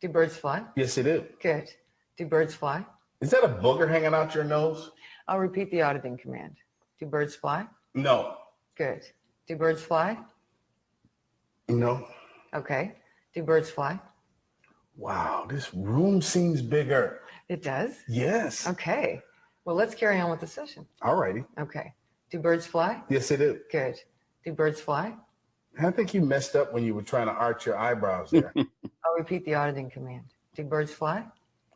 Speaker 3: Do birds fly?
Speaker 10: Yes, they do.
Speaker 3: Good. Do birds fly?
Speaker 10: Is that a booger hanging out your nose?
Speaker 3: I'll repeat the auditing command. Do birds fly?
Speaker 10: No.
Speaker 3: Good. Do birds fly?
Speaker 10: No.
Speaker 3: Okay. Do birds fly?
Speaker 10: Wow, this room seems bigger.
Speaker 3: It does?
Speaker 10: Yes.
Speaker 3: Okay. Well, let's carry on with the session.
Speaker 10: All righty.
Speaker 3: Okay. Do birds fly?
Speaker 10: Yes, they do.
Speaker 3: Good. Do birds fly?
Speaker 10: I think you messed up when you were trying to arch your eyebrows there.
Speaker 3: I'll repeat the auditing command. Do birds fly?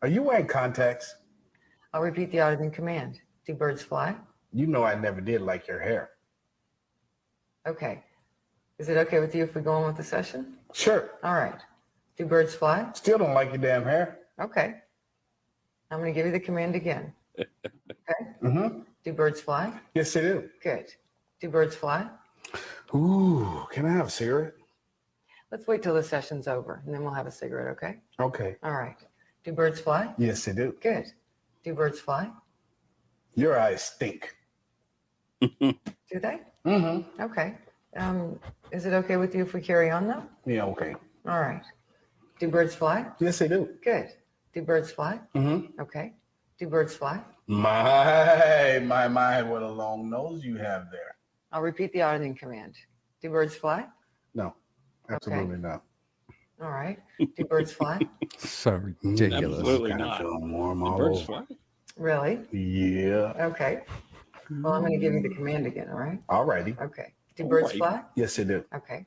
Speaker 10: Are you wearing contacts?
Speaker 3: I'll repeat the auditing command. Do birds fly?
Speaker 10: You know I never did like your hair.
Speaker 3: Okay. Is it okay with you if we go on with the session?
Speaker 10: Sure.
Speaker 3: All right. Do birds fly?
Speaker 10: Still don't like your damn hair.
Speaker 3: Okay. I'm going to give you the command again. Okay.
Speaker 10: Mm-hmm.
Speaker 3: Do birds fly?
Speaker 10: Yes, they do.
Speaker 3: Good. Do birds fly?
Speaker 10: Ooh, can I have a cigarette?
Speaker 3: Let's wait till the session's over, and then we'll have a cigarette, okay?
Speaker 10: Okay.
Speaker 3: All right. Do birds fly?
Speaker 10: Yes, they do.
Speaker 3: Good. Do birds fly?
Speaker 10: Your eyes stink.
Speaker 3: Do they?
Speaker 10: Mm-hmm.
Speaker 3: Okay. Is it okay with you if we carry on, though?
Speaker 10: Yeah, okay.
Speaker 3: All right. Do birds fly?
Speaker 10: Yes, they do.
Speaker 3: Good. Do birds fly?
Speaker 10: Mm-hmm.
Speaker 3: Okay. Do birds fly?
Speaker 10: My, what a long nose you have there.
Speaker 3: I'll repeat the auditing command. Do birds fly?
Speaker 10: No, absolutely not.
Speaker 3: All right. Do birds fly?
Speaker 8: So ridiculous.
Speaker 9: Absolutely
Speaker 10: Kinda
Speaker 9: not.
Speaker 10: feeling warm
Speaker 9: The
Speaker 10: all
Speaker 9: birds
Speaker 10: over.
Speaker 9: fly?
Speaker 3: Really?
Speaker 10: Yeah.
Speaker 3: Okay. Well, I'm going to give you the command again, all right?
Speaker 10: All righty.
Speaker 3: Okay. Do birds
Speaker 9: Alright.
Speaker 3: fly?
Speaker 10: Yes, they do.
Speaker 3: Okay.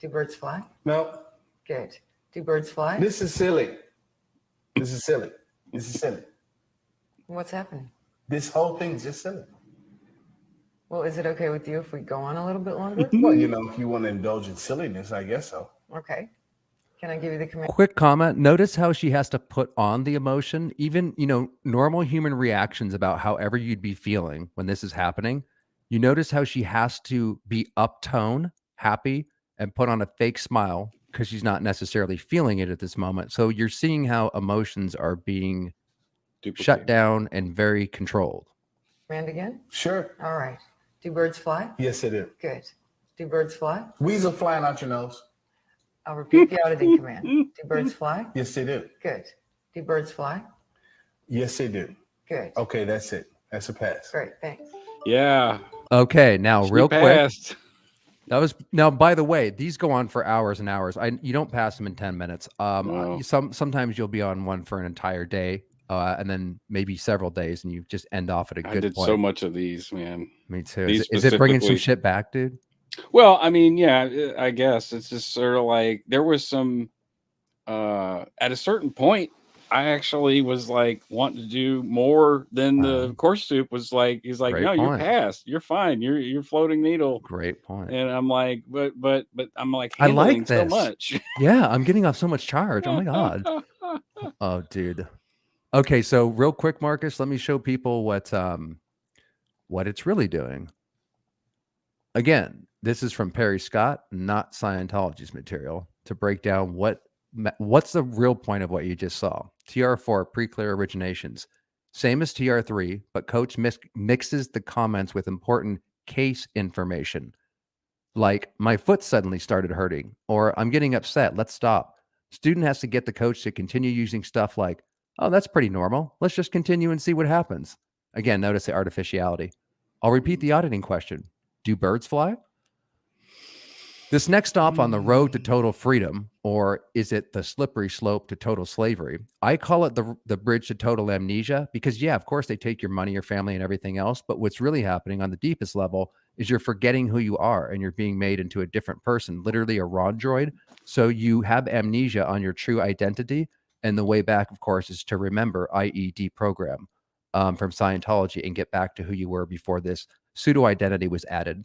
Speaker 3: Do birds fly?
Speaker 10: No,
Speaker 3: Good. Do birds fly?
Speaker 10: this is silly. This is silly. This is silly.
Speaker 3: What's happening?
Speaker 10: This whole thing's just silly.
Speaker 3: Well, is it okay with you if we go on a little bit longer?
Speaker 10: Well, you know, if you want to indulge in silliness, I guess so.
Speaker 3: Okay. Can I give you the command?
Speaker 8: Quick comment. Notice how she has to put on the emotion, even, normal human reactions about however you'd be feeling when this is happening. You notice how she has to be uptone, happy, and put on a fake smile because she's not necessarily feeling it at this moment. So you're seeing how emotions are being shut down and very controlled.
Speaker 3: Command again?
Speaker 10: Sure.
Speaker 3: All right. Do birds fly?
Speaker 10: Yes, it is.
Speaker 3: Good. Do birds fly?
Speaker 10: Weasel flying out your nose.
Speaker 3: I'll repeat the auditing command. Do birds fly?
Speaker 10: Yes, they do.
Speaker 3: Good. Do birds fly?
Speaker 10: Yes, they do.
Speaker 3: Good.
Speaker 10: Okay, that's it. That's a pass.
Speaker 3: Great. Thanks.
Speaker 9: Yeah.
Speaker 8: Okay, now
Speaker 9: She
Speaker 8: real quick.
Speaker 9: passed.
Speaker 8: Now, by the way, these go on for hours and hours. You don't pass them in 10 minutes.
Speaker 9: No.
Speaker 8: Sometimes you'll be on one for an entire day, and then maybe several days, and you just end off at a good
Speaker 9: I did
Speaker 8: point.
Speaker 9: so much of these, man.
Speaker 8: Me too.
Speaker 9: These
Speaker 8: Is it bringing some
Speaker 9: specifically-
Speaker 8: shit back, dude?
Speaker 9: Well, I mean, yeah, I guess it's just sort of like there was some at a certain point I actually was like wanting to do more than the course soup was like. He's like,
Speaker 8: Great
Speaker 9: no, you're
Speaker 8: point.
Speaker 9: past. You're fine. You're floating needle.
Speaker 8: Great point.
Speaker 9: And I'm like, but I'm like
Speaker 8: I like
Speaker 9: handling so
Speaker 8: this.
Speaker 9: much.
Speaker 8: Yeah, I'm getting off so much charge. Oh my god. Oh, dude. Okay, so real quick, Marcus, let me show people what it's really doing. Again, this is from Perry Scott, not Scientology's material, to break down what's the real point of what you just saw. TR4, pre-clear originations. Same as TR3, but coach mixes the comments with important case information. Like, my foot suddenly started hurting, or I'm getting upset, let's stop. Student has to get the coach to continue using stuff like, oh, that's pretty normal. Let's just continue and see what happens. Again, notice the artificiality. I'll repeat the auditing question. Do birds fly? This next stop on the road to total freedom, or is it the slippery slope to total slavery? I call it the bridge to total amnesia because, yeah, of course, they take your money, your family, and everything else. But what's really happening on the deepest level is you're forgetting who you are and you're being made into a different person, literally a Ron droid. So you have amnesia on your true identity. And the way back, of course, is to remember, i.e. deprogram from Scientology and get back to who you were before this pseudo identity was added.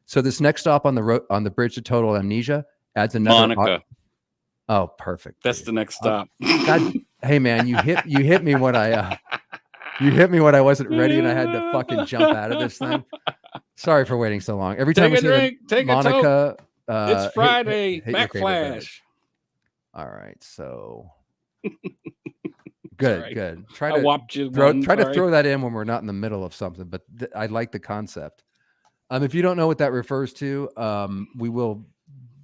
Speaker 8: So this next stop on the bridge to total amnesia adds another.
Speaker 9: Monica.
Speaker 8: Oh, perfect.
Speaker 9: That's the next stop.
Speaker 8: God, hey man, you hit me when I wasn't ready and I had to fucking jump out of this thing. Sorry for waiting so long. Every time
Speaker 9: Take a drink, take
Speaker 8: Monica,
Speaker 9: it's Friday.
Speaker 8: hit
Speaker 9: Backflash.
Speaker 8: All right, so good, good. Try to throw that in when we're not in the middle of something, but I like the concept. If you don't know what that refers to, we will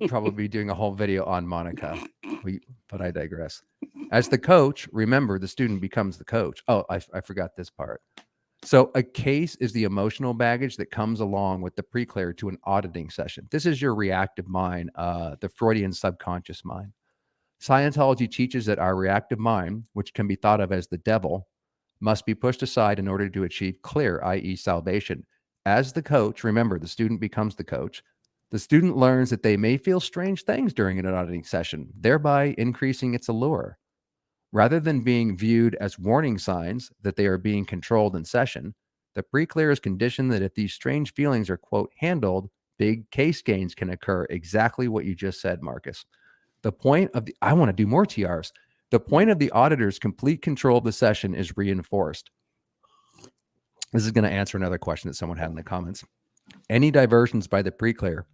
Speaker 8: probably be doing a whole video on Monica. But I digress. As the coach, remember the student becomes the coach. Oh, I forgot this part. So a case is the emotional baggage that comes along with the pre-clear to an auditing session. This is your reactive mind, the Freudian subconscious mind. Scientology teaches that our reactive mind, which can be thought of as the devil, must be pushed aside in order to achieve clear, i.e. salvation. As the coach, remember, the student becomes the coach. The student learns that they may feel strange things during an auditing session, thereby increasing its allure. Rather than being viewed as warning signs that they are being controlled in session, the pre-clear is conditioned that if these strange feelings are, quote, handled, big case gains can occur. Exactly what you just said, Marcus. The point of I want to do more TRs. The point of the auditor's complete control of the session is reinforced. This is going to answer another question that someone had in the comments. Any diversions by the pre-clear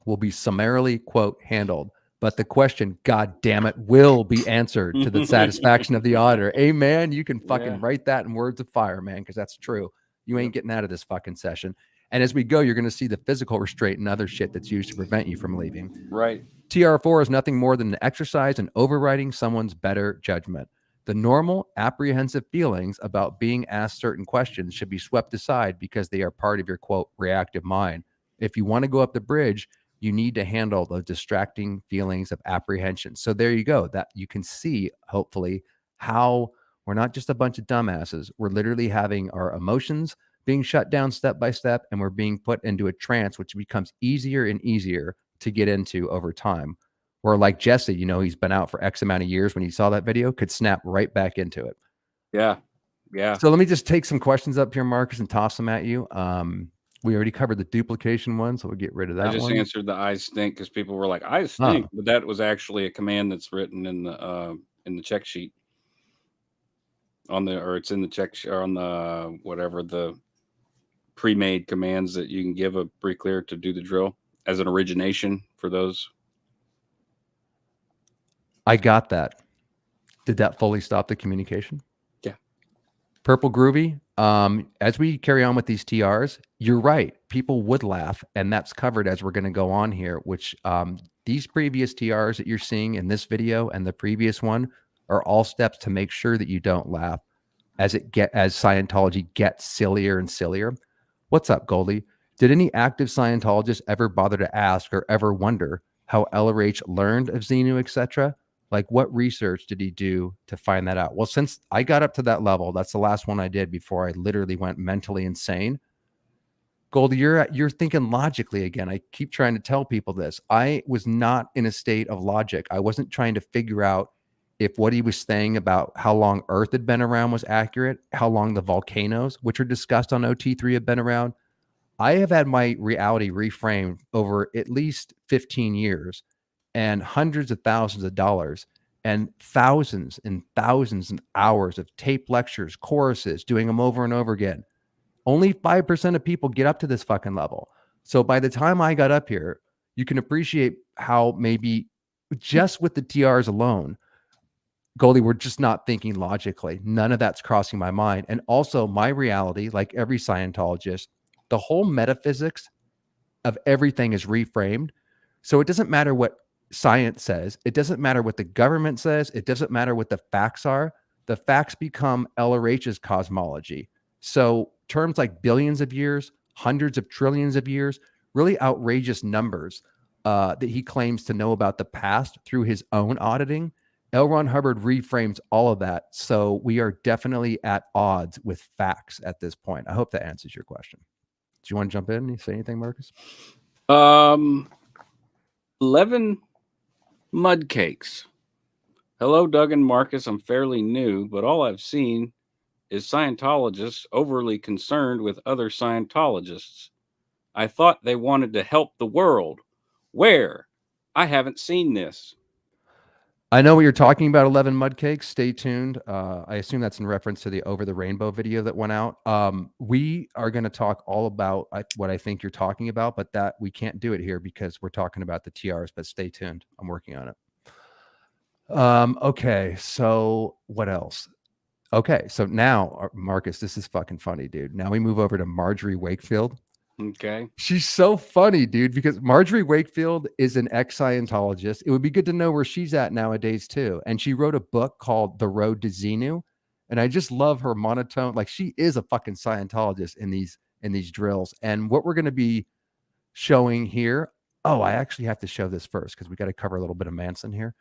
Speaker 8: will be summarily, quote, handled, but the question, God damn it, will be answered to the satisfaction of the auditor. Amen. You can fucking write that in words of fire, man, because that's true. You ain't getting out of this fucking session. And as we go, you're going to see the physical restraint and other shit that's used to prevent you from leaving.
Speaker 9: Right.
Speaker 8: TR4 is nothing more than an exercise in overriding someone's better judgment. The normal apprehensive feelings about being asked certain questions should be swept aside because they are part of your, quote, reactive mind. If you want to go up the bridge, you need to handle those distracting feelings of apprehension. So there you go. That you can see, hopefully, how we're not just a bunch of dumbasses. We're literally having our emotions being shut down step by step, and we're being put into a trance, which becomes easier and easier to get into over time. Or like Jesse, you know, he's been out for X amount of years. When he saw that video, could snap right back into it.
Speaker 9: Yeah. Yeah.
Speaker 8: So let me just take some questions up here, Marcus, and toss them at you. We already covered the duplication one, so we'll get rid of that.
Speaker 9: I just answered the eyes stink because people were like, "I stink," but that was actually a command that's written in the check sheet it's in the check or on the whatever the pre-made commands that you can give a pre-clear to do the drill as an origination for those.
Speaker 8: I got that. Did that fully stop the communication?
Speaker 9: Yeah.
Speaker 8: Purple Groovy. As we carry on with these TRs, you're right. People would laugh, and that's covered as we're going to go on here, which these previous TRs that you're seeing in this video and the previous one are all steps to make sure that you don't laugh as Scientology gets sillier and sillier. What's up, Goldie? Did any active Scientologists ever bother to ask or ever wonder how LRH learned of Xenu, etc.? Like, what research did he do to find that out? Well, since I got up to that level, that's the last one I did before I literally went mentally insane. Goldie, you're thinking logically again. I keep trying to tell people this. I was not in a state of logic. I wasn't trying to figure out if what he was saying about how long Earth had been around was accurate, how long the volcanoes, which are discussed on OT3, have been around. I have had my reality reframed over at least 15 years and hundreds of thousands of dollars and thousands and thousands of hours of tape lectures, choruses, doing them over and over again. Only 5% of people get up to this fucking level. So by the time I got up here, you can appreciate how maybe just with the TRs alone, Goldie, we're just not thinking logically. None of that's crossing my mind. And also my reality, like every Scientologist, the whole metaphysics of everything is reframed. So it doesn't matter what science says. It doesn't matter what the government says. It doesn't matter what the facts are. The facts become LRH's cosmology. So terms like billions of years, hundreds of trillions of years, really outrageous numbers that he claims to know about the past through his own auditing. L. Ron Hubbard reframes all of that. So we are definitely at odds with facts at this point. I hope that answers your question. Do you want to jump in and say anything, Marcus?
Speaker 9: 11 mud cakes. Hello, Doug and Marcus. I'm fairly new, but all I've seen is Scientologists overly concerned with other Scientologists. I thought they wanted to help the world. Where? I haven't seen this.
Speaker 8: I know what you're talking about, 11 mud cakes. Stay tuned. I assume that's in reference to the Over the Rainbow video that went out. We are going to talk all about what I think you're talking about, but that we can't do it here because we're talking about the TRs, but stay tuned. I'm working on it. Okay, so what else? Okay, so now, Marcus, this is fucking funny, dude. Now we move over to Marjorie Wakefield.
Speaker 9: Okay.
Speaker 8: She's so funny, dude, because Marjorie Wakefield is an ex-Scientologist. It would be good to know where she's at nowadays, too. And she wrote a book called The Road to Xenu. And I just love her monotone. Like, she is a fucking Scientologist in these drills. And what we're going to be showing here. Oh, I actually have to show this first because we got to cover a little bit of Manson here.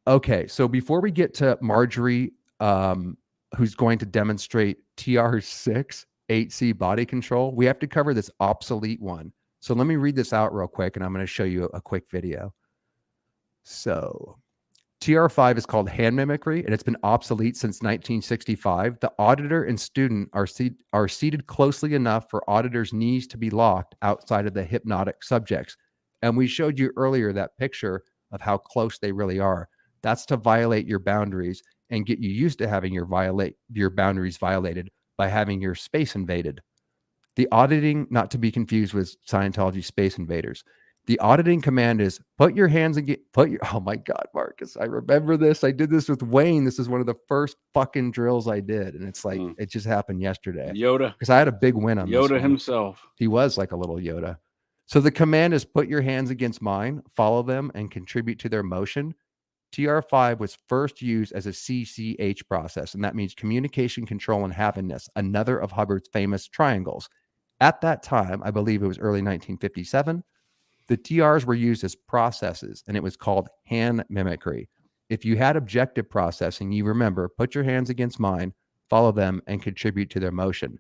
Speaker 8: Okay, so before we get to Marjorie, who's going to demonstrate TR6 8C body control, we have to cover this obsolete one. So let me read this out real quick, and I'm going to show you a quick video. So TR5 is called hand mimicry, and it's been obsolete since 1965. The auditor and student are seated closely enough for auditor's knees to be locked outside of the hypnotic subjects. And we showed you earlier that picture of how close they really are. That's to violate your boundaries and get you used to having your boundaries violated by having your space invaded. The auditing, not to be confused with Scientology Space Invaders. The auditing command is oh my God, Marcus, I remember this. I did this with Wayne. This is one of the first fucking drills I did. And it's like, it just happened yesterday.
Speaker 9: Yoda.
Speaker 8: Because I had a big win on
Speaker 9: Yoda
Speaker 8: this one.
Speaker 9: himself.
Speaker 8: He was like a little Yoda. So the command is put your hands against mine, follow them, and contribute to their motion. TR5 was first used as a CCH process, and that means communication, control, and havenness, another of Hubbard's famous triangles. At that time, I believe it was early 1957, the TRs were used as processes, and it was called hand mimicry. If you had objective processing, you remember, put your hands against mine, follow them, and contribute to their motion.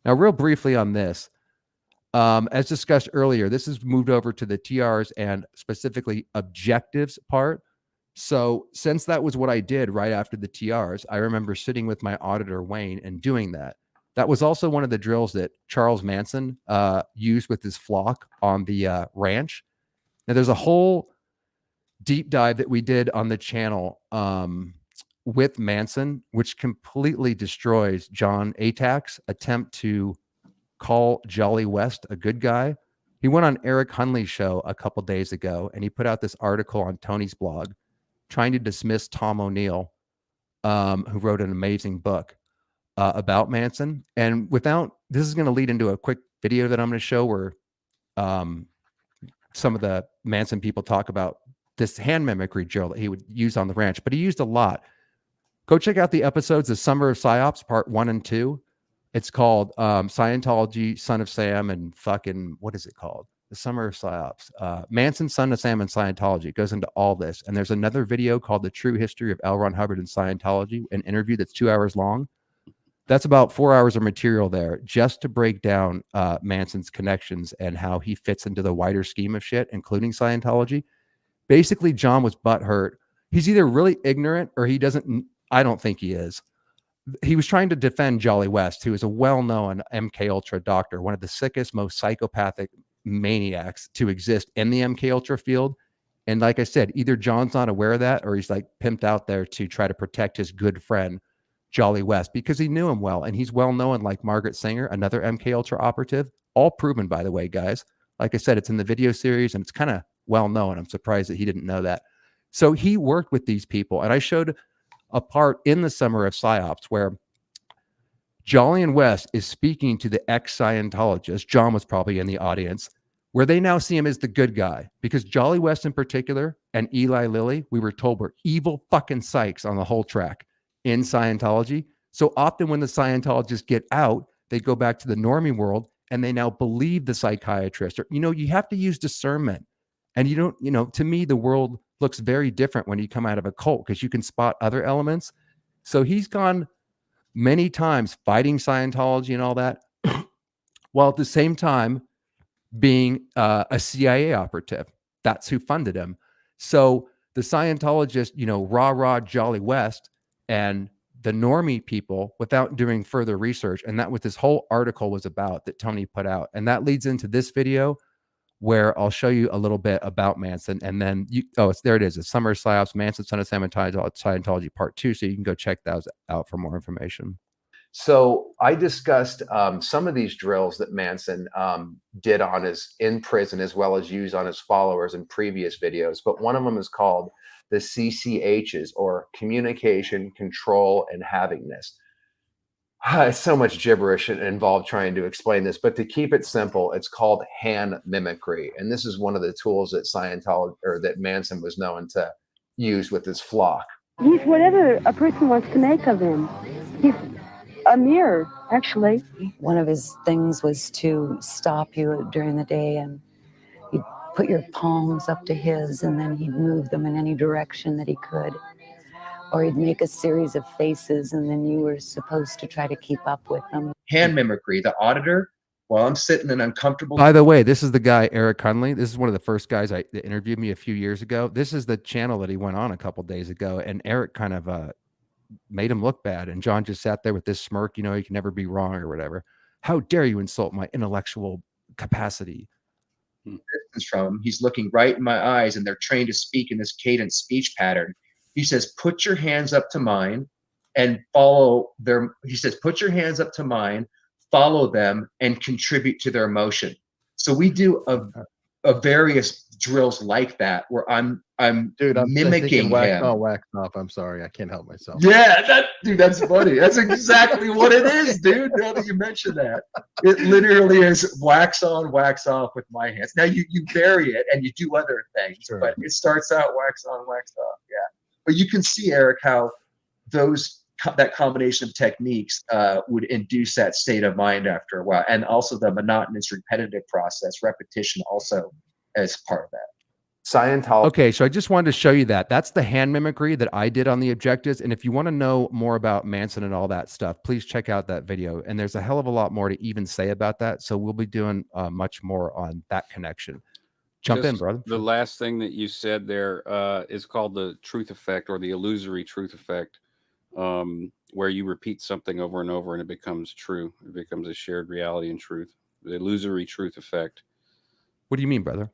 Speaker 8: Now, real briefly on this, as discussed earlier, this is moved over to the TRs and specifically objectives part. So since that was what I did right after the TRs, I remember sitting with my auditor, Wayne, and doing that. That was also one of the drills that Charles Manson used with his flock on the ranch. Now, there's a whole deep dive that we did on the channel with Manson, which completely destroys John Atac's attempt to call Jolly West a good guy. He went on Eric Hunley's show a couple days ago, and he put out this article on Tony's blog trying to dismiss Tom O'Neill, who wrote an amazing book about Manson. And this is going to lead into a quick video that I'm going to show where some of the Manson people talk about this hand mimicry drill that he would use on the ranch, but he used a lot. Go check out the episodes of Summer of Psyops, part 1 and 2. It's called Scientology, Son of Sam, and fucking, what is it called? The Summer of Psyops. Manson, Son of Sam, and Scientology. It goes into all this. And there's another video called The True History of L. Ron Hubbard and Scientology, an interview that's 2 hours long. That's about 4 hours of material there just to break down Manson's connections and how he fits into the wider scheme of shit, including Scientology. Basically, John was butthurt. He's either really ignorant or he doesn't. I don't think he is. He was trying to defend Jolly West, who is a well-known MK Ultra doctor, one of the sickest, most psychopathic maniacs to exist in the MK Ultra field. And like I said, either John's not aware of that or he's like pimped out there to try to protect his good friend, Jolly West, because he knew him well. And he's well known, like Margaret Sanger, another MK Ultra operative, all proven, by the way, guys. Like I said, it's in the video series and it's kind of well known. I'm surprised that he didn't know that. So he worked with these people. And I showed a part in the Summer of Psyops where Jolly and West is speaking to the ex-Scientologist. John was probably in the audience, where they now see him as the good guy, because Jolly West in particular and Eli Lilly, we were told, were evil fucking psychs on the whole track in Scientology. So often when the Scientologists get out, they go back to the normie world and they now believe the psychiatrist. Or, you have to use discernment. And to me, the world looks very different when you come out of a cult because you can spot other elements. So he's gone many times fighting Scientology and all that, while at the same time being a CIA operative. That's who funded him. So the Scientologist, rah Jolly West and the normie people, without doing further research, and that what this whole article was about that Tony put out. And that leads into this video where I'll show you a little bit about Manson. And then there it is. It's Summer of Psyops, Manson, Son of Scientology Part 2. So you can go check those out for more information. So I discussed some of these drills that Manson did in prison, as well as used on his followers in previous videos. But one of them is called the CCHs, or communication, control, and havingness. It's so much gibberish involved trying to explain this, but to keep it simple, it's called hand mimicry. And this is one of the tools that that Manson was known to use with his flock.
Speaker 11: He's whatever a person wants to make of him. He's a mirror, actually.
Speaker 12: One of his things was to stop you during the day, and he'd put your palms up to his, and then he'd move them in any direction that he could. Or he'd make a series of faces, and then you were supposed to try to keep up with them.
Speaker 13: Hand mimicry, the auditor, while I'm sitting in uncomfortable...
Speaker 8: By the way, this is the guy, Eric Hunley. This is one of the first guys that interviewed me a few years ago. This is the channel that he went on a couple days ago, and Eric kind of made him look bad. And John just sat there with this smirk, you can never be wrong or whatever. How dare you insult my intellectual capacity?
Speaker 13: Distance from him, he's looking right in my eyes, and they're trained to speak in this cadence speech pattern. He says, put your hands up to mine and follow their, he says, put your hands up to mine, follow them, and contribute to their motion. So we do a various drills like that where I'm mimicking
Speaker 14: wax
Speaker 13: him.
Speaker 14: on, wax off. I'm sorry, I can't help myself.
Speaker 13: Yeah, that's funny. That's exactly what it is, dude. Now that you mention that, it literally is wax on, wax off with my hands. Now you vary it and you do other things, sure, but it starts out wax on, wax off. Yeah. But you can see, Eric, how that combination of techniques would induce that state of mind after a while, and also the monotonous, repetitive process, repetition, also as part of that.
Speaker 8: Scientology. Okay, so I just wanted to show you that. That's the hand mimicry that I did on the objectives. And if you want to know more about Manson and all that stuff, please check out that video. And there's a hell of a lot more to even say about that. So we'll be doing much more on that connection. Jump in, brother.
Speaker 9: The last thing that you said there is called the truth effect, or the illusory truth effect, where you repeat something over and over and it becomes true. It becomes a shared reality and truth. The illusory truth effect.
Speaker 8: What do you mean, brother?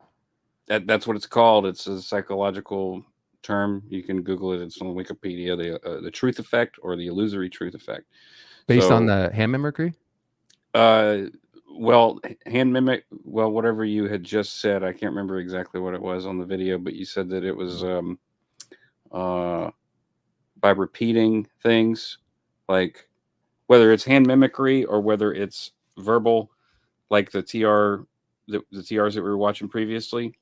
Speaker 9: That's what it's called. It's a psychological term. You can Google it. It's on Wikipedia. The truth effect, or the illusory truth effect.
Speaker 8: Based on the hand mimicry?
Speaker 9: Well, whatever you had just said, I can't remember exactly what it was on the video, but you said that it was by repeating things, like whether it's hand mimicry or whether it's verbal, like the TRs that we were watching previously,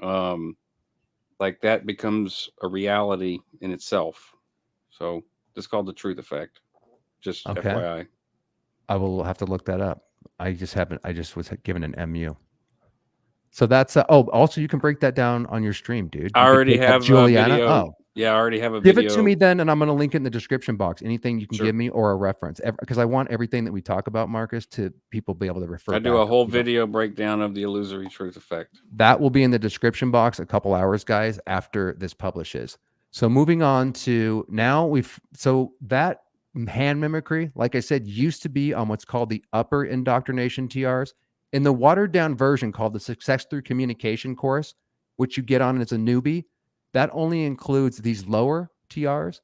Speaker 9: like that becomes a reality in itself. So it's called the truth effect. Just okay. FYI.
Speaker 8: I will have to look that up. I just was given an MU. So that's also you can break that down on your stream, dude.
Speaker 9: I already have
Speaker 8: Juliana.
Speaker 9: Video.
Speaker 8: Oh,
Speaker 9: yeah, I already have a
Speaker 8: give
Speaker 9: video.
Speaker 8: It to me then, and I'm going to link it in the description box. Anything you can
Speaker 9: Sure.
Speaker 8: give me or a reference, because I want everything that we talk about, Marcus, to people be able to refer.
Speaker 9: I do a whole video breakdown of the illusory truth effect.
Speaker 8: That will be in the description box a couple hours, guys, after this publishes. So moving on to now, that hand mimicry, like I said, used to be on what's called the Upper Indoctrination TRs. In the watered down version called the Success Through Communication course, which you get on as a newbie, that only includes these lower TRs.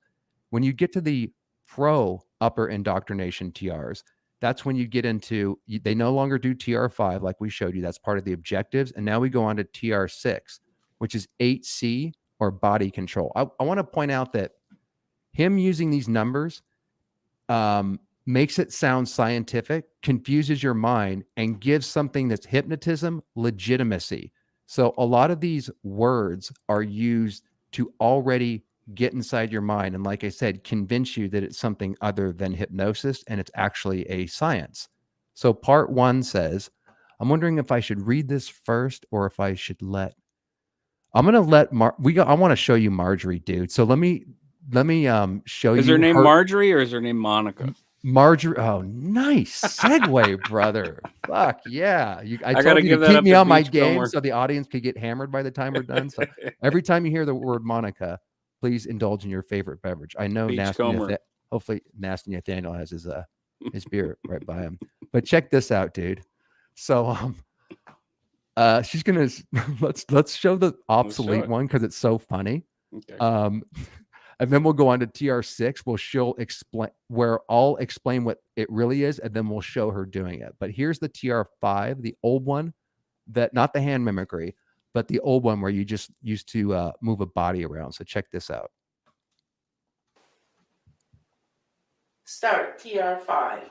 Speaker 8: When you get to the pro upper indoctrination TRs, that's when you get into, they no longer do TR5 like we showed you. That's part of the objectives. And now we go on to TR6, which is 8C or body control. I want to point out that him using these numbers makes it sound scientific, confuses your mind, and gives something that's hypnotism legitimacy. So a lot of these words are used to already get inside your mind. And like I said, convince you that it's something other than hypnosis and it's actually a science. So part 1 says, I'm wondering if I should read this first or if I should I'm going to let I want to show you Marjorie, dude. So let me show you.
Speaker 9: Is her name Marjorie or is her name Monica?
Speaker 8: Marjorie. Oh, nice segue, brother. Fuck yeah. I
Speaker 9: gotta
Speaker 8: told you
Speaker 9: give
Speaker 8: to
Speaker 9: that
Speaker 8: keep
Speaker 9: up
Speaker 8: me
Speaker 9: to
Speaker 8: on my
Speaker 9: Beachcomber.
Speaker 8: game so the audience could get hammered by the time we're done. So every time you hear the word Monica, please indulge in your favorite beverage. I know hopefully Nasty Nathaniel has his beer right by him. But check this out, dude. So she's gonna let's show the obsolete one because it's so funny.
Speaker 9: Okay.
Speaker 8: And then we'll go on to TR6. She'll explain where I'll explain what it really is, and then we'll show her doing it. But here's the TR5, the old one, that not the hand mimicry, but the old one where you just used to move a body around. So check this out.
Speaker 15: Start TR5.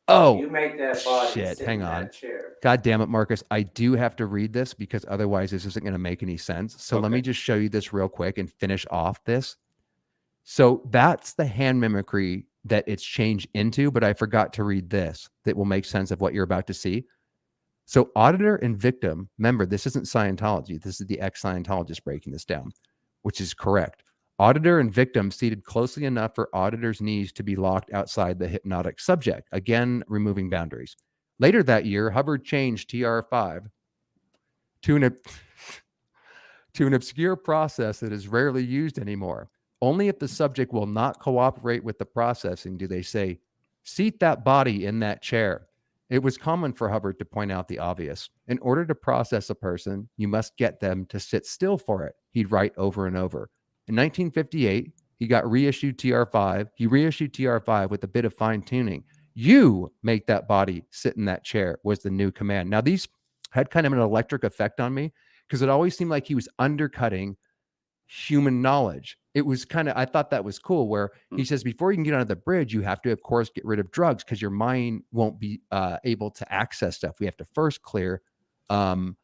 Speaker 8: Oh,
Speaker 15: you make that body
Speaker 8: shit.
Speaker 15: sit
Speaker 8: Hang
Speaker 15: in
Speaker 8: on.
Speaker 15: that chair.
Speaker 8: God damn it, Marcus. I do have to read this because otherwise this isn't going to make any sense. So let me just show you this real quick and finish off this. So that's the hand mimicry that it's changed into, but I forgot to read this that will make sense of what you're about to see. So auditor and victim, remember, this isn't Scientology. This is the ex-Scientologist breaking this down, which is correct. Auditor and victim seated closely enough for auditor's knees to be locked outside the hypnotic subject, again, removing boundaries. Later that year, Hubbard changed TR5 to an obscure process that is rarely used anymore. Only if the subject will not cooperate with the processing do they say, seat that body in that chair. It was common for Hubbard to point out the obvious. In order to process a person, you must get them to sit still for it, he'd write over and over. In 1958, he got reissued TR5. He reissued TR5 with a bit of fine tuning. You make that body sit in that chair was the new command. Now, these had kind of an electric effect on me because it always seemed like he was undercutting human knowledge. It was kind of, I thought that was cool where he says, before you can get onto the bridge, you have to, of course, get rid of drugs because your mind won't be able to access stuff. We have to first clear whatever,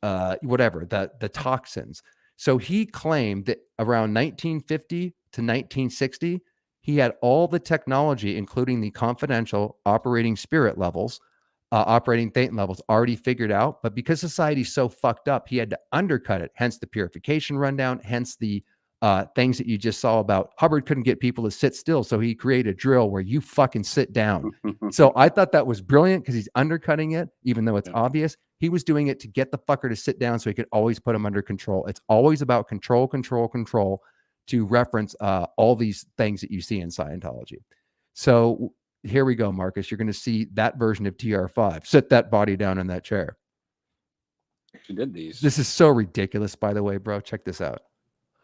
Speaker 8: the toxins. So he claimed that around 1950 to 1960, he had all the technology, including the confidential operating spirit levels, operating thetan levels already figured out. But because society's so fucked up, he had to undercut it. Hence the purification rundown, hence the things that you just saw about Hubbard couldn't get people to sit still. So he created a drill where you fucking sit down. So I thought that was brilliant because he's undercutting it, even though it's obvious. He was doing it to get the fucker to sit down so he could always put him under control. It's always about control, control, control to reference all these things that you see in Scientology. So here we go, Marcus. You're going to see that version of TR5. Sit that body down in that chair.
Speaker 9: She did these.
Speaker 8: This is so ridiculous, by the way, bro. Check this out.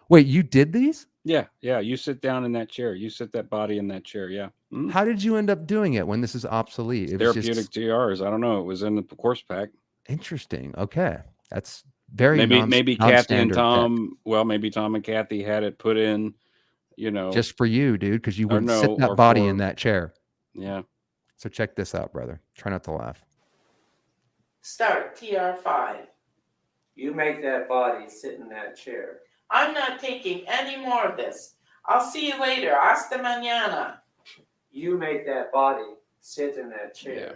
Speaker 8: Wait, you did these?
Speaker 9: Yeah. You sit down in that chair. You sit that body in that chair. Yeah. Mm-hmm.
Speaker 8: How did you end up doing it when this is obsolete? It was
Speaker 9: therapeutic TRs. I don't know. It was in the course pack.
Speaker 8: Interesting. Okay. That's very
Speaker 9: maybe Kathy and Tom. Well, maybe Tom and Kathy had it put in,
Speaker 8: just for you, dude, because you wouldn't sit that body in that chair.
Speaker 9: Yeah.
Speaker 8: So check this out, brother. Try not to laugh.
Speaker 15: Start TR5. You make that body sit in that chair. I'm not taking any more of this. I'll see you later. Hasta mañana. You make that body sit in that chair. Yeah.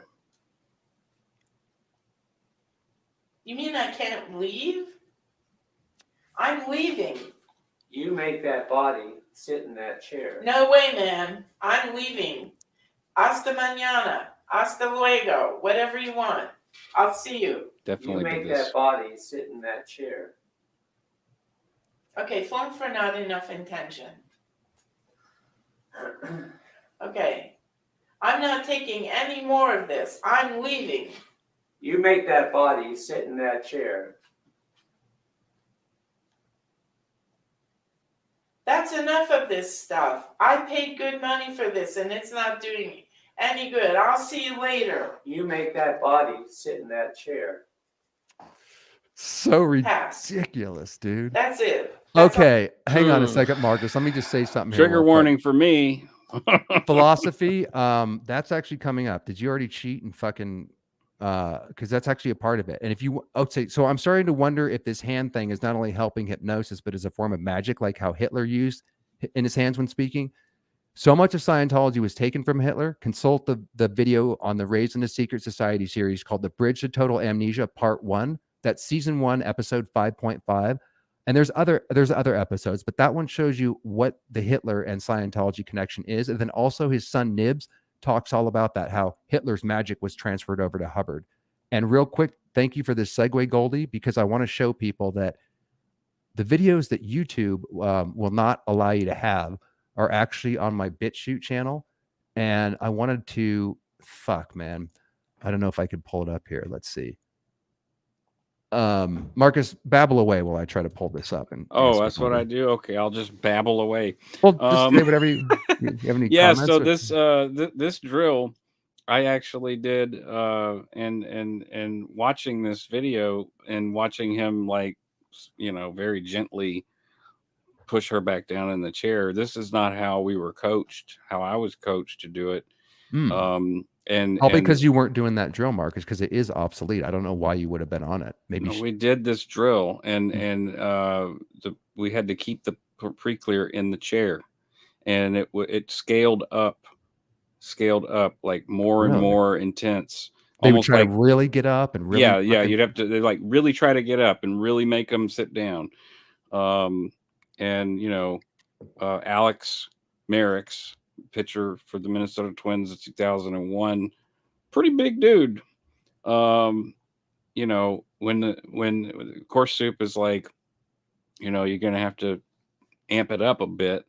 Speaker 15: You mean I can't leave? I'm leaving. You make that body sit in that chair. No way, man. I'm leaving. Hasta mañana. Hasta luego. Whatever you want. I'll see you.
Speaker 9: Definitely.
Speaker 15: You make that body sit in that chair. Okay, phone for not enough intention. Okay. I'm not taking any more of this. I'm leaving. You make that body sit in that chair. That's enough of this stuff. I paid good money for this, and it's not doing any good. I'll see you later.
Speaker 16: You make that body sit in that chair.
Speaker 8: So ridiculous, dude.
Speaker 15: That's it.
Speaker 8: Okay, hang on a second, Marcus. Let me just say something here.
Speaker 9: Trigger warning for me.
Speaker 8: Philosophy, that's actually coming up. Did you already cheat and fucking because that's actually a part of it. And if you okay, so I'm starting to wonder if this hand thing is not only helping hypnosis, but as a form of magic, like how Hitler used in his hands when speaking. So much of Scientology was taken from Hitler. Consult the video on the Raised in a Secret Society series called The Bridge to Total Amnesia Part 1. That's season 1, episode 5.5. And there's other episodes, but that one shows you what the Hitler and Scientology connection is. And then also his son Nibs talks all about that, how Hitler's magic was transferred over to Hubbard. And real quick, thank you for this segue, Goldie, because I want to show people that the videos that YouTube will not allow you to have are actually on my BitChute channel. And I wanted to, fuck, man. I don't know if I could pull it up here. Let's see. Marcus, babble away while I try to pull this up. And
Speaker 9: that's what I do. Okay, I'll just babble away.
Speaker 8: Well, just say whatever you have any
Speaker 9: yeah,
Speaker 8: comments?
Speaker 9: So this drill I actually did and watching this video and watching him, like, very gently push her back down in the chair. This is not how we were coached, how I was coached to do it. And
Speaker 8: because you weren't doing that drill, Marcus, because it is obsolete. I don't know why you would have been on it. Maybe
Speaker 9: we did this drill, and we had to keep the pre-clear in the chair, and it scaled up like more and more intense.
Speaker 8: They would try to really get up and really
Speaker 9: you'd have to really try to get up and really make them sit down. And Alex Merrick's pitcher for the Minnesota Twins in 2001, pretty big dude. When course soup is like, you're gonna have to amp it up a bit.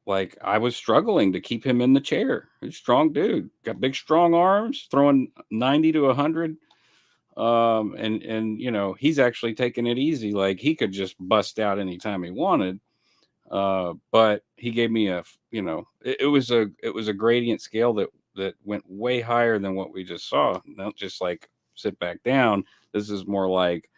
Speaker 9: Like, I was struggling to keep him in the chair. He's a strong dude, got big strong arms, throwing 90 to 100. And he's actually taking it easy. Like, he could just bust out anytime he wanted. But he gave me it was a gradient scale that went way higher than what we just saw. Not just like sit back down. This is more like,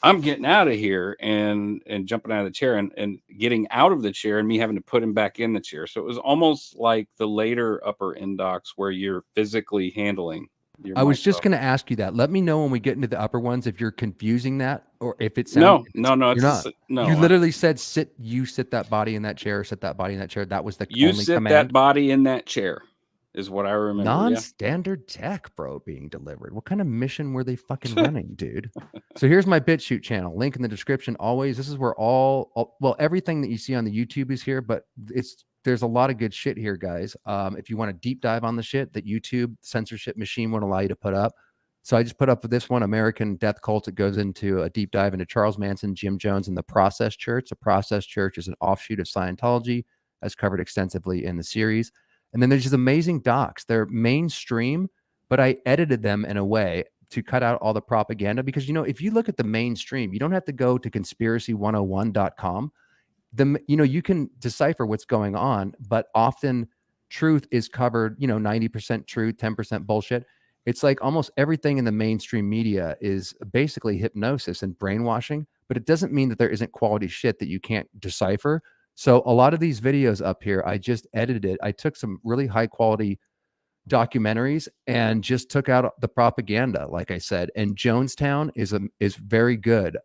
Speaker 9: I'm getting out of here and jumping out of the chair and getting out of the chair and me having to put him back in the chair. So it was almost like the later upper indocs where you're physically handling.
Speaker 8: I was just going to ask you that. Let me know when we get into the upper ones if you're confusing that or if it's
Speaker 9: no.
Speaker 8: You're not. You literally said sit that body in that chair, sit that body in that chair. That was the only
Speaker 9: sit
Speaker 8: command.
Speaker 9: That body in that chair is what I remember.
Speaker 8: Non-standard tech, bro, being delivered. What kind of mission were they fucking running, dude? So here's my BitChute channel. Link in the description. Always. This is where everything that you see on the YouTube is here, but there's a lot of good shit here, guys. If you want to deep dive on the shit that YouTube censorship machine won't allow you to put up. So I just put up this one, American Death Cult. It goes into a deep dive into Charles Manson, Jim Jones, and the Process Church. The Process Church is an offshoot of Scientology, as covered extensively in the series. And then there's these amazing docs. They're mainstream, but I edited them in a way to cut out all the propaganda because, if you look at the mainstream, you don't have to go to conspiracy101.com. You can decipher what's going on, but often truth is covered, 90% truth, 10% bullshit. It's like almost everything in the mainstream media is basically hypnosis and brainwashing, but it doesn't mean that there isn't quality shit that you can't decipher. So a lot of these videos up here, I just edited it. I took some really high quality documentaries and just took out the propaganda, like I said. And Jonestown is very good,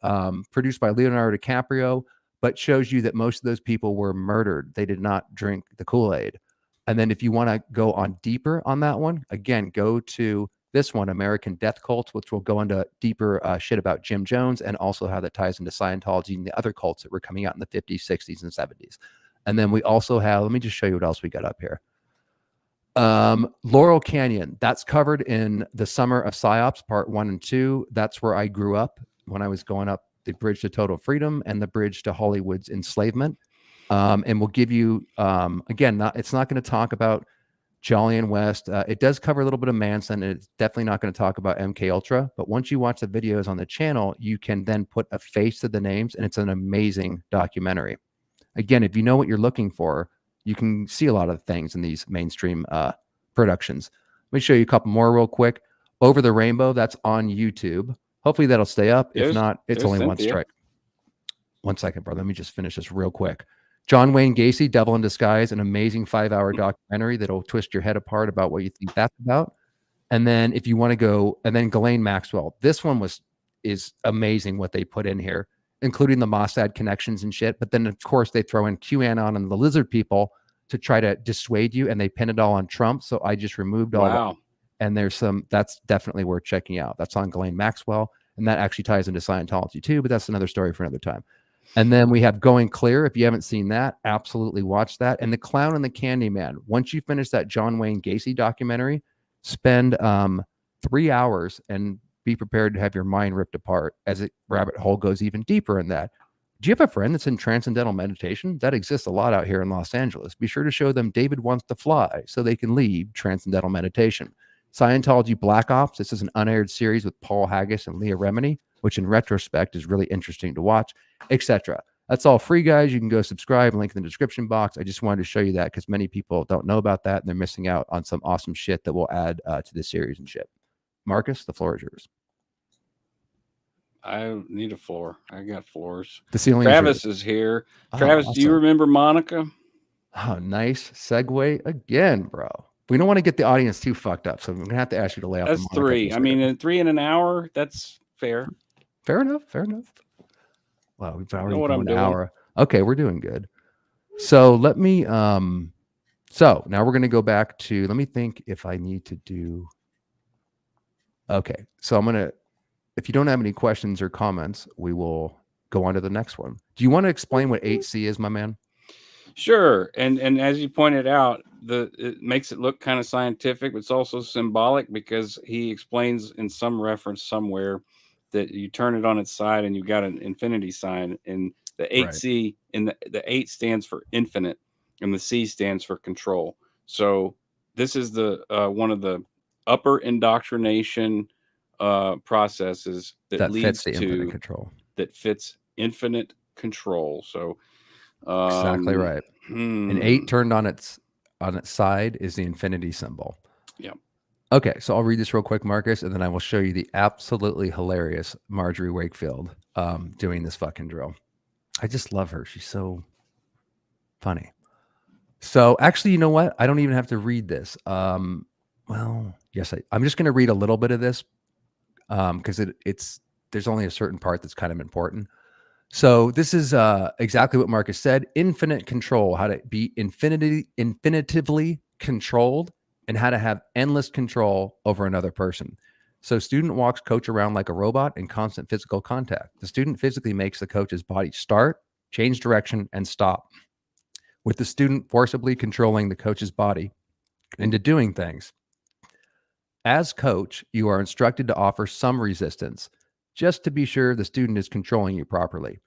Speaker 8: produced by Leonardo DiCaprio, but shows you that most of those people were murdered. They did not drink the Kool-Aid. And then if you want to go on deeper on that one, again, go to this one, American Death Cult, which will go into deeper shit about Jim Jones and also how that ties into Scientology and the other cults that were coming out in the 50s, 60s, and 70s. And then we also have, let me just show you what else we got up here. Laurel Canyon, that's covered in the Summer of Psyops, part 1 and 2. That's where I grew up when I was going up the bridge to total freedom and the bridge to Hollywood's enslavement. And we'll give you, again, it's not going to talk about Jolyon West. It does cover a little bit of Manson. It's definitely not going to talk about MK Ultra, but once you watch the videos on the channel, you can then put a face to the names, and it's an amazing documentary. Again, if you know what you're looking for, you can see a lot of things in these mainstream productions. Let me show you a couple more real quick. Over the Rainbow, that's on YouTube. Hopefully that'll stay up. If not, it's only one strike. 1 second, bro. Let me just finish this real quick. John Wayne Gacy, Devil in Disguise, an amazing 5-hour documentary that'll twist your head apart about what you think that's about. And then if you want to go, and then Ghislaine Maxwell. This one is amazing what they put in here, including the Mossad connections and shit. But then, of course, they throw in QAnon and the lizard people to try to dissuade you, and they pin it all on Trump. So I just removed all that. And there's that's definitely worth checking out. That's on Ghislaine Maxwell, and that actually ties into Scientology too, but that's another story for another time. And then we have Going Clear. If you haven't seen that, absolutely watch that. And The Clown and the Candyman. Once you finish that John Wayne Gacy documentary, spend 3 hours and be prepared to have your mind ripped apart as the rabbit hole goes even deeper in that. Do you have a friend that's in transcendental meditation? That exists a lot out here in Los Angeles. Be sure to show them David Wants to Fly so they can leave transcendental meditation. Scientology Black Ops. This is an unaired series with Paul Haggis and Leah Remini, which in retrospect is really interesting to watch, etc. That's all free, guys. You can go subscribe, link in the description box. I just wanted to show you that because many people don't know about that, and they're missing out on some awesome shit that we'll add to this series and shit. Marcus, the floor is yours.
Speaker 9: I need a floor. I got floors.
Speaker 8: The ceiling.
Speaker 9: Travis is here. Travis, awesome. Do you remember Monica?
Speaker 8: Oh, nice segue again, bro. We don't want to get the audience too fucked up, so I'm gonna have to ask you to lay out.
Speaker 9: That's three. I mean, in 3 in an hour, that's fair.
Speaker 8: Fair enough. Fair enough. Well, we've already gone an hour. Okay, we're doing good. So let me. So now we're gonna go back to. Let me think if I need to do. Okay, so I'm gonna. If you don't have any questions or comments, we will go on to the next one. Do you want to explain what 8C is, my man?
Speaker 9: Sure. And as you pointed out, it makes it look kind of scientific, but it's also symbolic because he explains in some reference somewhere that you turn it on its side and you've got an infinity sign. And the 8C, and the 8 stands for infinite, and the C stands for control. So this is the one of the upper indoctrination processes that leads to
Speaker 8: infinite control.
Speaker 9: That fits infinite control. So
Speaker 8: exactly right. An 8 turned on its side is the infinity symbol.
Speaker 9: Yeah.
Speaker 8: Okay, so I'll read this real quick, Marcus, and then I will show you the absolutely hilarious Marjorie Wakefield doing this fucking drill. I just love her. She's so funny. So actually, you know what? I don't even have to read this. Well, yes, I'm just going to read a little bit of this because there's only a certain part that's kind of important. So this is exactly what Marcus said. Infinite control, how to be infinitively controlled and how to have endless control over another person. So student walks coach around like a robot in constant physical contact. The student physically makes the coach's body start, change direction, and stop, with the student forcibly controlling the coach's body into doing things. As coach, you are instructed to offer some resistance, just to be sure the student is controlling you properly.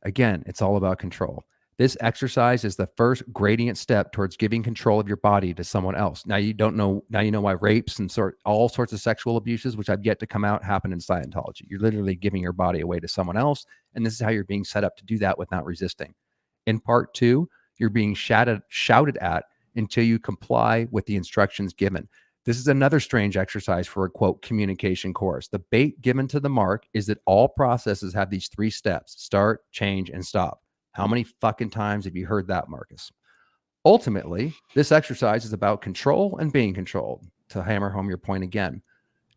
Speaker 8: Again, it's all about control. This exercise is the first gradient step towards giving control of your body to someone else. Now you know why rapes and all sorts of sexual abuses, which I've yet to come out, happen in Scientology. You're literally giving your body away to someone else, and this is how you're being set up to do that without resisting. In part 2, you're being shouted at until you comply with the instructions given. This is another strange exercise for a, quote, communication course. The bait given to the mark is that all processes have these 3 steps: start, change, and stop. How many fucking times have you heard that, Marcus? Ultimately, this exercise is about control and being controlled. To hammer home your point again,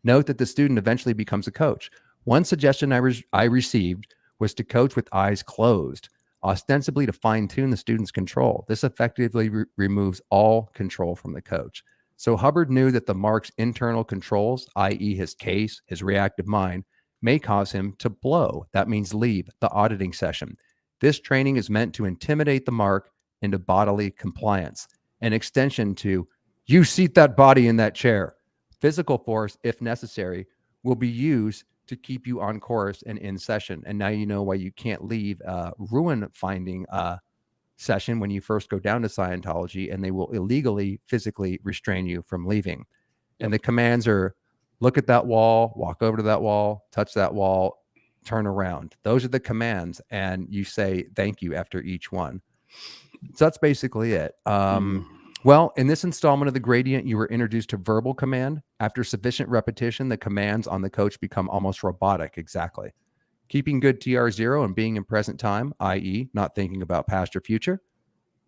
Speaker 8: note that the student eventually becomes a coach. One suggestion I received was to coach with eyes closed, ostensibly to fine-tune the student's control. This effectively removes all control from the coach. So Hubbard knew that the mark's internal controls, i.e. his case, his reactive mind, may cause him to blow. That means leave the auditing session. This training is meant to intimidate the mark into bodily compliance. An extension to, you seat that body in that chair. Physical force, if necessary, will be used to keep you on course and in session. And now you know why you can't leave ruin finding session when you first go down to Scientology, and they will illegally, physically restrain you from leaving. And the commands are: look at that wall, walk over to that wall, touch that wall, turn around. Those are the commands. And you say thank you after each one. So that's basically it. Well, in this installment of The Gradient, you were introduced to verbal command. After sufficient repetition, the commands on the coach become almost robotic. Exactly. Keeping good TR0 and being in present time, i.e. not thinking about past or future.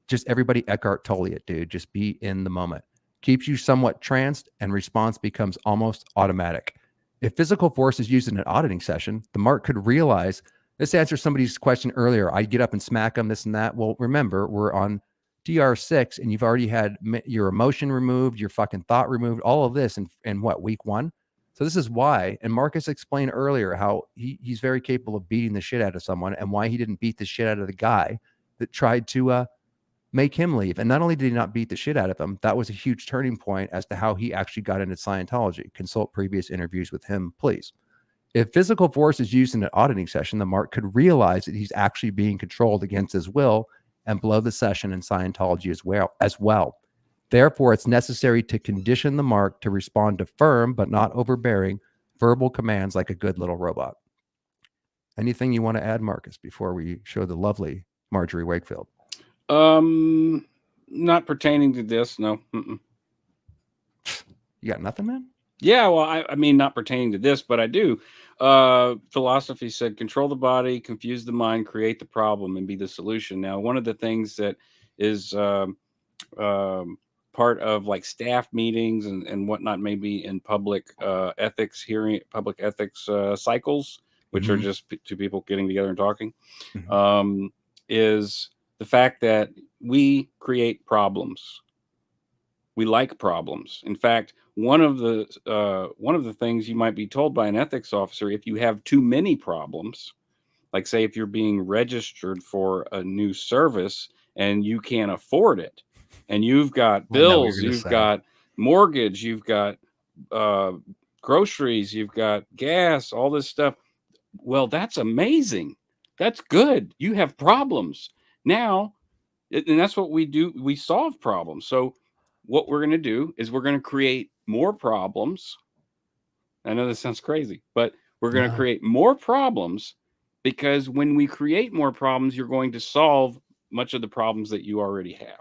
Speaker 8: Just everybody Eckhart Tolle it, dude. Just be in the moment. Keeps you somewhat tranced, and response becomes almost automatic. If physical force is used in an auditing session, the mark could realize, this answers somebody's question earlier, I get up and smack them, this and that. Well, remember, we're on TR6, and you've already had your emotion removed, your fucking thought removed, all of this in what, week 1? So this is why, and Marcus explained earlier how he's very capable of beating the shit out of someone, and why he didn't beat the shit out of the guy that tried to make him leave. And not only did he not beat the shit out of him, that was a huge turning point as to how he actually got into Scientology. Consult previous interviews with him, please. If physical force is used in an auditing session, the mark could realize that he's actually being controlled against his will and blow the session in Scientology as well. Therefore, it's necessary to condition the mark to respond to firm but not overbearing verbal commands like a good little robot. Anything you want to add, Marcus, before we show the lovely Marjorie Wakefield?
Speaker 9: Not pertaining to this, no. Mm-mm.
Speaker 8: You got nothing, man?
Speaker 9: Yeah, well, I mean, not pertaining to this, but I do. Philosophy said, control the body, confuse the mind, create the problem, and be the solution. Now, one of the things that is part of like staff meetings and whatnot, maybe in public ethics cycles, which are just two people getting together and talking, is the fact that we create problems. We like problems. In fact, one of the things you might be told by an ethics officer, if you have too many problems, like say if you're being registered for a new service and you can't afford it, and you've got bills, you've got mortgage, you've got groceries, you've got gas, all this stuff. Well, that's amazing. That's good. You have problems. Now, and that's what we do. We solve problems. So what we're going to do is we're going to create more problems. I know this sounds crazy, but we're going to create more problems, because when we create more problems, you're going to solve much of the problems that you already have.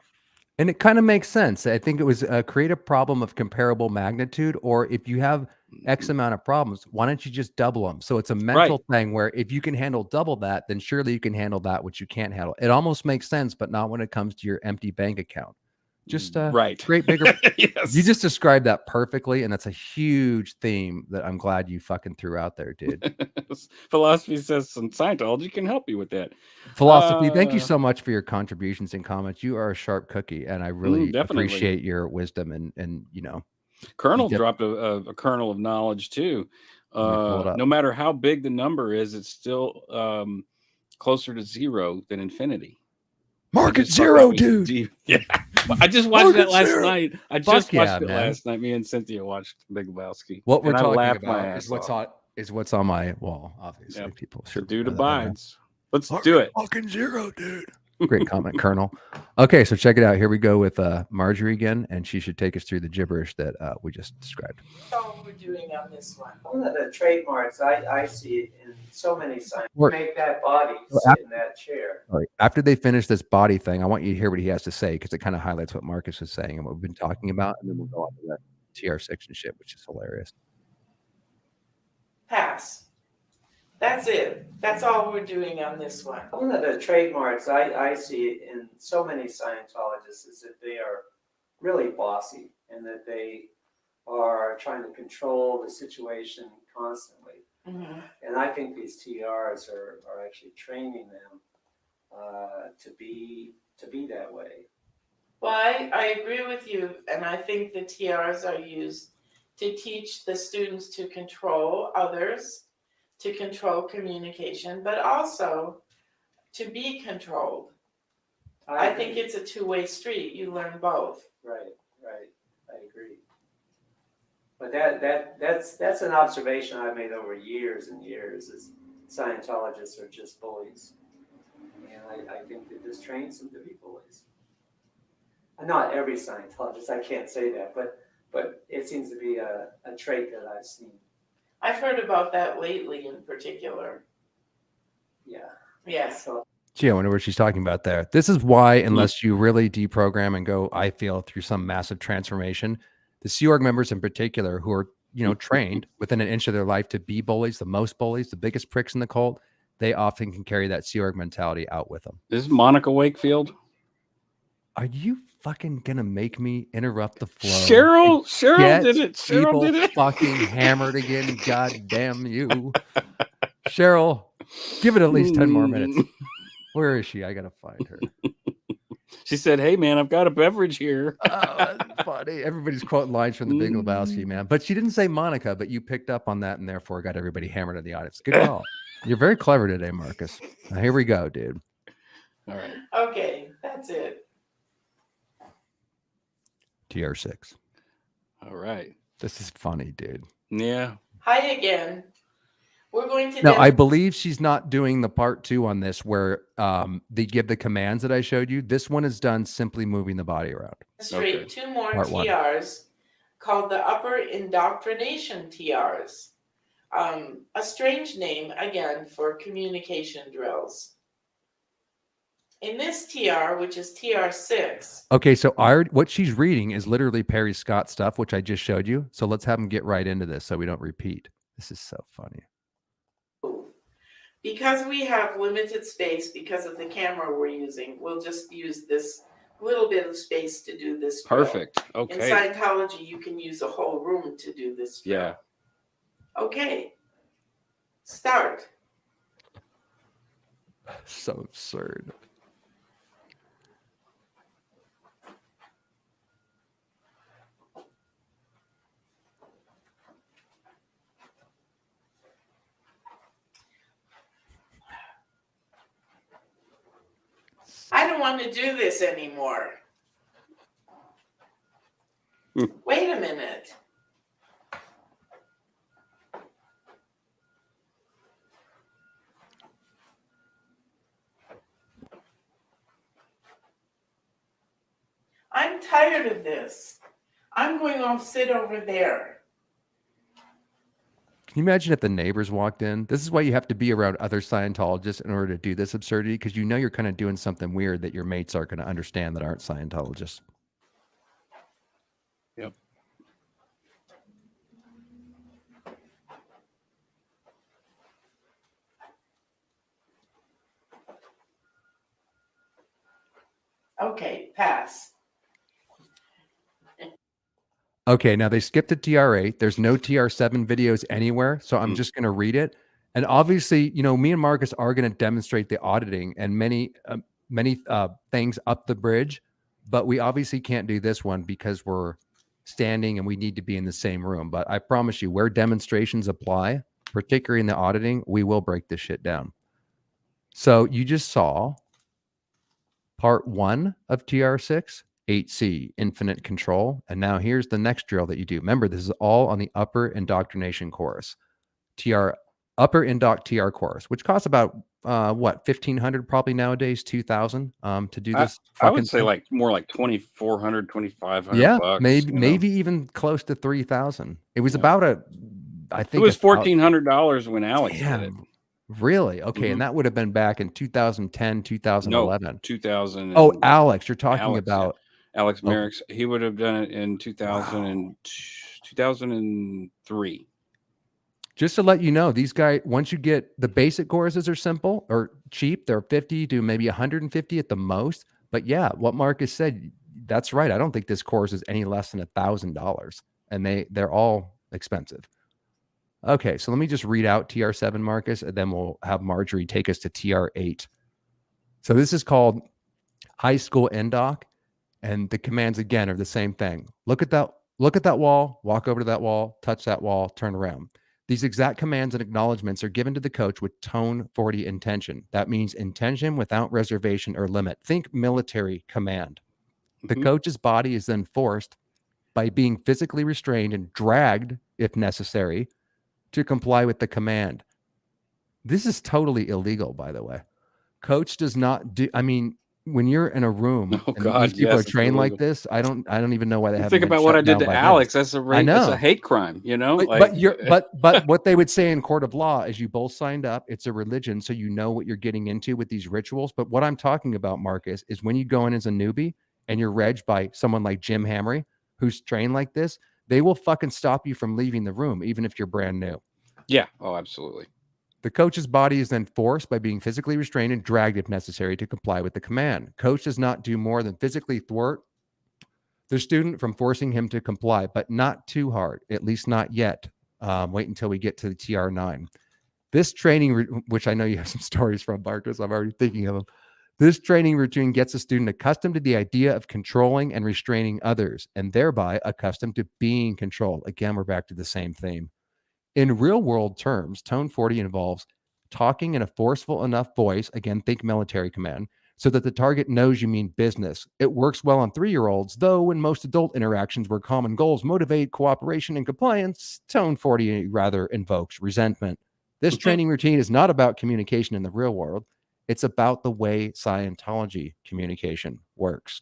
Speaker 8: And it kind of makes sense. I think it was create a problem of comparable magnitude, or if you have X amount of problems, why don't you just double them? So it's a mental thing where if you can handle double that, then surely you can handle that which you can't handle. It almost makes sense, but not when it comes to your empty bank account. Just great bigger.
Speaker 9: Yes.
Speaker 8: You just described that perfectly, and that's a huge theme that I'm glad you fucking threw out there, dude.
Speaker 9: Philosophy says some Scientology can help you with that.
Speaker 8: Philosophy, thank you so much for your contributions and comments. You are a sharp cookie, and I really appreciate your wisdom and you know.
Speaker 9: Colonel dropped a kernel of knowledge too. No matter how big the number is, it's still closer to zero than infinity.
Speaker 8: Market zero, dude.
Speaker 9: Yeah, I just watched that last night. I just watched it last night. Me and Cynthia watched Big Lebowski.
Speaker 8: What we're talking about is what's on my wall. Obviously, people
Speaker 9: sure. Dude abides. Let's do it.
Speaker 8: Fucking zero, dude. Great comment, Colonel. Okay, so check it out. Here we go with Marjorie again, and she should take us through the gibberish that we just described.
Speaker 15: That's all we're doing on this one. One of the trademarks, I see it in so many signs. Make that body sit in that chair.
Speaker 8: All right. After they finish this body thing, I want you to hear what he has to say, because it kind of highlights what Marcus was saying and what we've been talking about, and then we'll go on to that TR6 and shit, which is hilarious.
Speaker 15: Pass. That's it. That's all we're doing on this one. One of the trademarks I see in so many Scientologists is that they are really bossy, and that they are trying to control the situation constantly. And I think these TRs are actually training them to be that way.
Speaker 17: Well, I agree with you, and I think the TRs are used to teach the students to control others, to control communication, but also to be controlled. I think it's a two-way street. You learn both.
Speaker 15: Right. I agree. But that's an observation I've made over years and years, is Scientologists are just bullies.
Speaker 16: and I think that this trains them to be bullies. Not every Scientologist, I can't say that, but it seems to be a trait that I've seen.
Speaker 17: I've heard about that lately in particular.
Speaker 16: Yeah.
Speaker 17: Yes.
Speaker 16: So,
Speaker 8: Gee, I wonder what she's talking about there. This is why, unless you really deprogram and go, I feel, through some massive transformation, the Sea Org members in particular who are, trained within an inch of their life to be bullies, the most bullies, the biggest pricks in the cult, they often can carry that Sea Org mentality out with them.
Speaker 9: This is Monica Wakefield.
Speaker 8: Are you fucking gonna make me interrupt the flow?
Speaker 9: Cheryl did it. Cheryl did it.
Speaker 8: Fucking hammered again. God damn you. Cheryl, give it at least 10 more minutes. Where is she? I gotta find her.
Speaker 9: She said, "Hey man, I've got a beverage here."
Speaker 8: Oh, that's funny. Everybody's quoting lines from The Big Lebowski, man. But she didn't say Monica, but you picked up on that and therefore got everybody hammered in the audience. Good call. You're very clever today, Marcus. Now, here we go, dude.
Speaker 9: All right.
Speaker 17: Okay, that's it.
Speaker 8: TR6.
Speaker 9: All right.
Speaker 8: This is funny, dude.
Speaker 9: Yeah.
Speaker 17: Hi again. We're going to.
Speaker 8: Now, I believe she's not doing the part 2 on this where they give the commands that I showed you. This one is done simply moving the body around.
Speaker 17: Demonstrate 2 more
Speaker 8: Part 1.
Speaker 17: TRs called the Upper Indoctrination TRs. A strange name, again, for communication drills. In this TR, which is TR6.
Speaker 8: Okay, so what she's reading is literally Perry Scott stuff, which I just showed you. So let's have him get right into this so we don't repeat. This is so funny.
Speaker 17: Because we have limited space because of the camera we're using, we'll just use this little bit of space to do this drill.
Speaker 9: Perfect. Okay.
Speaker 17: In Scientology, you can use a whole room to do this drill.
Speaker 9: Yeah.
Speaker 17: Okay. Start.
Speaker 8: So absurd.
Speaker 17: I don't want to do this anymore. Wait a minute. I'm tired of this. I'm going to sit over there.
Speaker 8: Can you imagine if the neighbors walked in? This is why you have to be around other Scientologists in order to do this absurdity, because you know you're kind of doing something weird that your mates aren't going to understand that aren't Scientologists.
Speaker 9: Yep.
Speaker 17: Okay, pass.
Speaker 8: Okay, now they skipped to TR8. There's no TR7 videos anywhere, so I'm just going to read it. And obviously, me and Marcus are going to demonstrate the auditing and many things up the bridge, but we obviously can't do this one because we're standing and we need to be in the same room. But I promise you, where demonstrations apply, particularly in the auditing, we will break this shit down. So you just saw part 1 of TR6. 8C, infinite control. And now here's the next drill that you do. Remember, this is all on the Upper Indoctrination course. Upper Indoc TR course, which costs about, what, $1,500 probably nowadays, $2,000 to do this.
Speaker 9: I would say more like $2,400, $2,500.
Speaker 8: Yeah,
Speaker 9: bucks,
Speaker 8: maybe even close to $3,000. It was about I think
Speaker 9: it was $1,400 when Alex did it.
Speaker 8: Really? Okay. And that would have been back in 2010, 2011.
Speaker 9: No, 2000.
Speaker 8: Oh, Alex, you're talking about.
Speaker 9: Alex Merrick's. He would have done it in 2003.
Speaker 8: Just to let you know, these guys, once you get the basic courses are simple or cheap, they're 50 to maybe 150 at the most. But yeah, what Marcus said, that's right. I don't think this course is any less than $1,000, and they're all expensive. Okay, so let me just read out TR7, Marcus, and then we'll have Marjorie take us to TR8. So this is called High School Indoc, and the commands again are the same thing. Look at that wall, walk over to that wall, touch that wall, turn around. These exact commands and acknowledgments are given to the coach with tone 40 intention. That means intention without reservation or limit. Think military command. The coach's body is then forced by being physically restrained and dragged, if necessary, to comply with the command. This is totally illegal, by the way. Coach does not do, I mean, when you're in a room
Speaker 9: Oh
Speaker 8: and
Speaker 9: God,
Speaker 8: these people
Speaker 9: yes,
Speaker 8: are
Speaker 9: it's
Speaker 8: trained like
Speaker 9: illegal.
Speaker 8: this, I don't even know why they
Speaker 9: You
Speaker 8: haven't
Speaker 9: think
Speaker 8: been
Speaker 9: about what
Speaker 8: shut
Speaker 9: I did
Speaker 8: down
Speaker 9: to
Speaker 8: by
Speaker 9: Alex.
Speaker 8: this.
Speaker 9: That's a
Speaker 8: I
Speaker 9: rape. That's a
Speaker 8: know.
Speaker 9: hate crime. You know,
Speaker 8: But what they would say in court of law is you both signed up. It's a religion, so you know what you're getting into with these rituals. But what I'm talking about, Marcus, is when you go in as a newbie and you're regged by someone like Jim Hamry, who's trained like this, they will fucking stop you from leaving the room, even if you're brand new.
Speaker 9: Yeah. Oh, absolutely.
Speaker 8: The coach's body is then forced by being physically restrained and dragged if necessary to comply with the command. Coach does not do more than physically thwart the student from forcing him to comply, but not too hard, at least not yet. Wait until we get to the TR9. This training, which I know you have some stories from, Marcus, I'm already thinking of them. This training routine gets a student accustomed to the idea of controlling and restraining others, and thereby accustomed to being controlled. Again, we're back to the same theme. In real world terms, Tone 40 involves talking in a forceful enough voice, again, think military command, so that the target knows you mean business. It works well on 3-year-olds, though in most adult interactions where common goals motivate cooperation and compliance, Tone 40 rather invokes resentment. This training routine is not about communication in the real world. It's about the way Scientology communication works.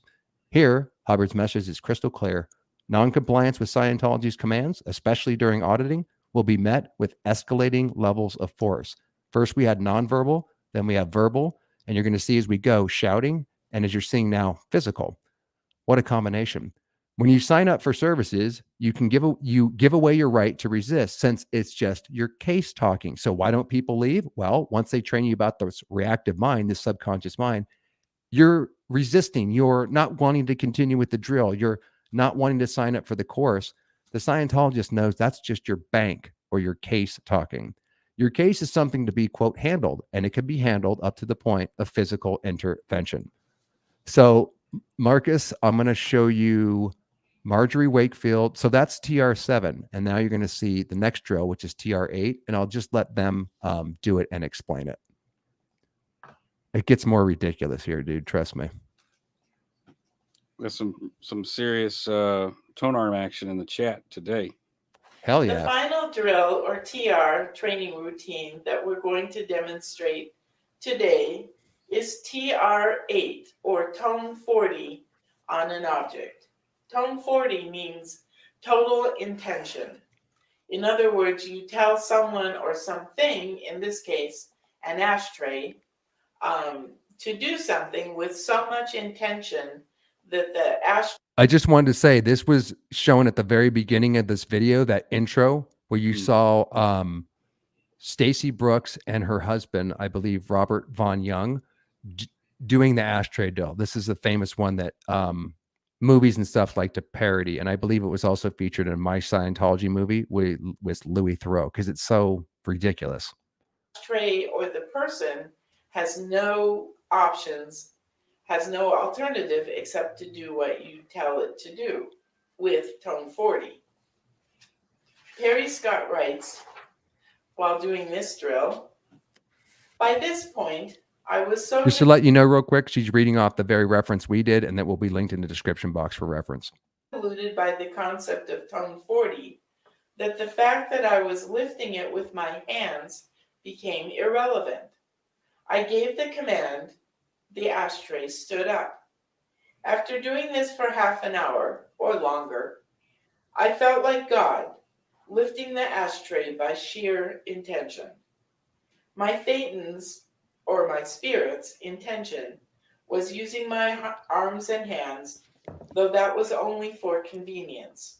Speaker 8: Here, Hubbard's message is crystal clear. Non-compliance with Scientology's commands, especially during auditing, will be met with escalating levels of force. First, we had nonverbal, then we have verbal, and you're going to see as we go shouting, and as you're seeing now, physical. What a combination. When you sign up for services, you can give away your right to resist, since it's just your case talking. So why don't people leave? Well, once they train you about this reactive mind, this subconscious mind, you're resisting. You're not wanting to continue with the drill. You're not wanting to sign up for the course. The Scientologist knows that's just your bank or your case talking. Your case is something to be, quote, handled, and it can be handled up to the point of physical intervention. So, Marcus, I'm going to show you Marjorie Wakefield. So that's TR7. And now you're going to see the next drill, which is TR8. And I'll just let them do it and explain it. It gets more ridiculous here, dude. Trust me.
Speaker 9: There's some serious tone arm action in the chat today.
Speaker 8: Hell yeah.
Speaker 17: The final drill or TR training routine that we're going to demonstrate today is TR8 or tone 40 on an object. Tone 40 means total intention. In other words, you tell someone or something, in this case, an ashtray, to do something with so much intention that the ashtray.
Speaker 8: I just wanted to say this was shown at the very beginning of this video, that intro where you saw Stacy Brooks and her husband, I believe Robert Von Young, doing the ashtray drill. This is the famous one that movies and stuff like to parody, and I believe it was also featured in My Scientology movie with Louis Theroux because it's so ridiculous.
Speaker 17: Ashtray or the person has no options, has no alternative except to do what you tell it to do with tone 40. Perry Scott writes, while doing this drill, by this point, I was so...
Speaker 8: Just to let you know real quick, she's reading off the very reference we did, and that will be linked in the description box for reference.
Speaker 17: ...deluded by the concept of tone 40 that the fact that I was lifting it with my hands became irrelevant. I gave the command, the ashtray stood up. After doing this for half an hour or longer, I felt like God, lifting the ashtray by sheer intention. My Thetans, or my spirit's intention, was using my arms and hands, though that was only for convenience,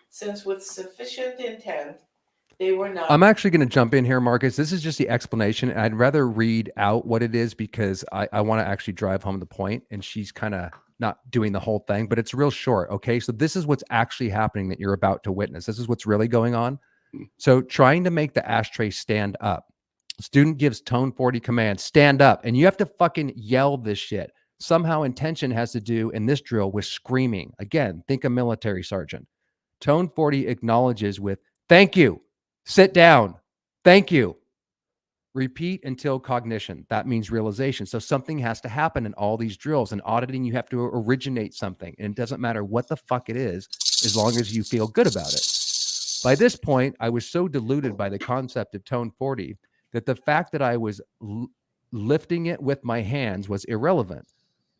Speaker 17: since with sufficient intent, they were not.
Speaker 8: I'm actually going to jump in here, Marcus. This is just the explanation. I'd rather read out what it is because I want to actually drive home the point, and she's kind of not doing the whole thing, but it's real short. Okay. So this is what's actually happening that you're about to witness. This is what's really going on. So trying to make the ashtray stand up. Student gives tone 40 command, stand up, and you have to fucking yell this shit. Somehow intention has to do in this drill with screaming. Again, think a military sergeant. Tone 40 acknowledges with thank you. Sit down. Thank you. Repeat until cognition. That means realization. So something has to happen in all these drills. In auditing, you have to originate something. And it doesn't matter what the fuck it is, as long as you feel good about it. By this point, I was so deluded by the concept of tone 40 that the fact that I was lifting it with my hands was irrelevant.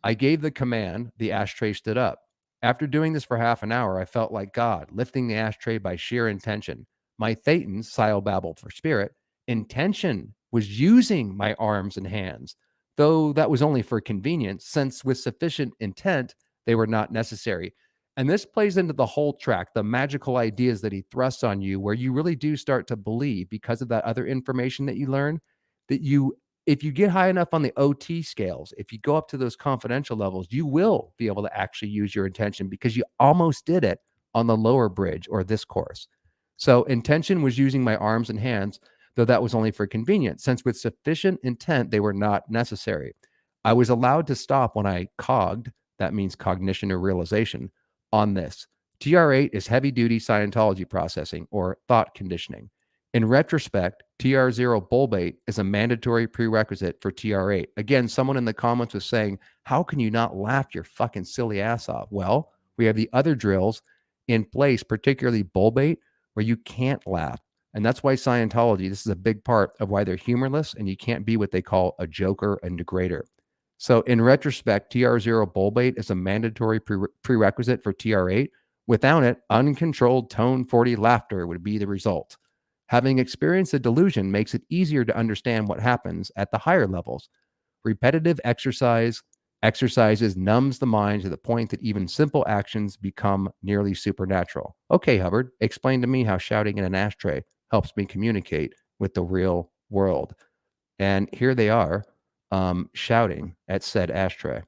Speaker 8: I gave the command, the ashtray stood up. After doing this for half an hour, I felt like God, lifting the ashtray by sheer intention. My thetans, psychobabble for spirit, intention was using my arms and hands, though that was only for convenience, since with sufficient intent, they were not necessary. And this plays into the whole track, the magical ideas that he thrusts on you, where you really do start to believe, because of that other information that you learn, that you, if you get high enough on the OT scales, if you go up to those confidential levels, you will be able to actually use your intention, because you almost did it on the lower bridge or this course. So intention was using my arms and hands, though that was only for convenience, since with sufficient intent, they were not necessary. I was allowed to stop when I cogged, that means cognition or realization, on this. TR8 is heavy-duty Scientology processing, or thought conditioning. In retrospect, TR0 bullbait is a mandatory prerequisite for TR8. Again, someone in the comments was saying, how can you not laugh your fucking silly ass off? Well, we have the other drills in place, particularly bullbait, where you can't laugh. And that's why Scientology, this is a big part of why they're humorless, and you can't be what they call a joker and degrader. So in retrospect, TR0 bullbait is a mandatory prerequisite for TR8. Without it, uncontrolled tone 40 laughter would be the result. Having experienced a delusion makes it easier to understand what happens at the higher levels. Repetitive exercises numbs the mind to the point that even simple actions become nearly supernatural. Okay, Hubbard, explain to me how shouting in an ashtray helps me communicate with the real world. And here they are, shouting at said ashtray.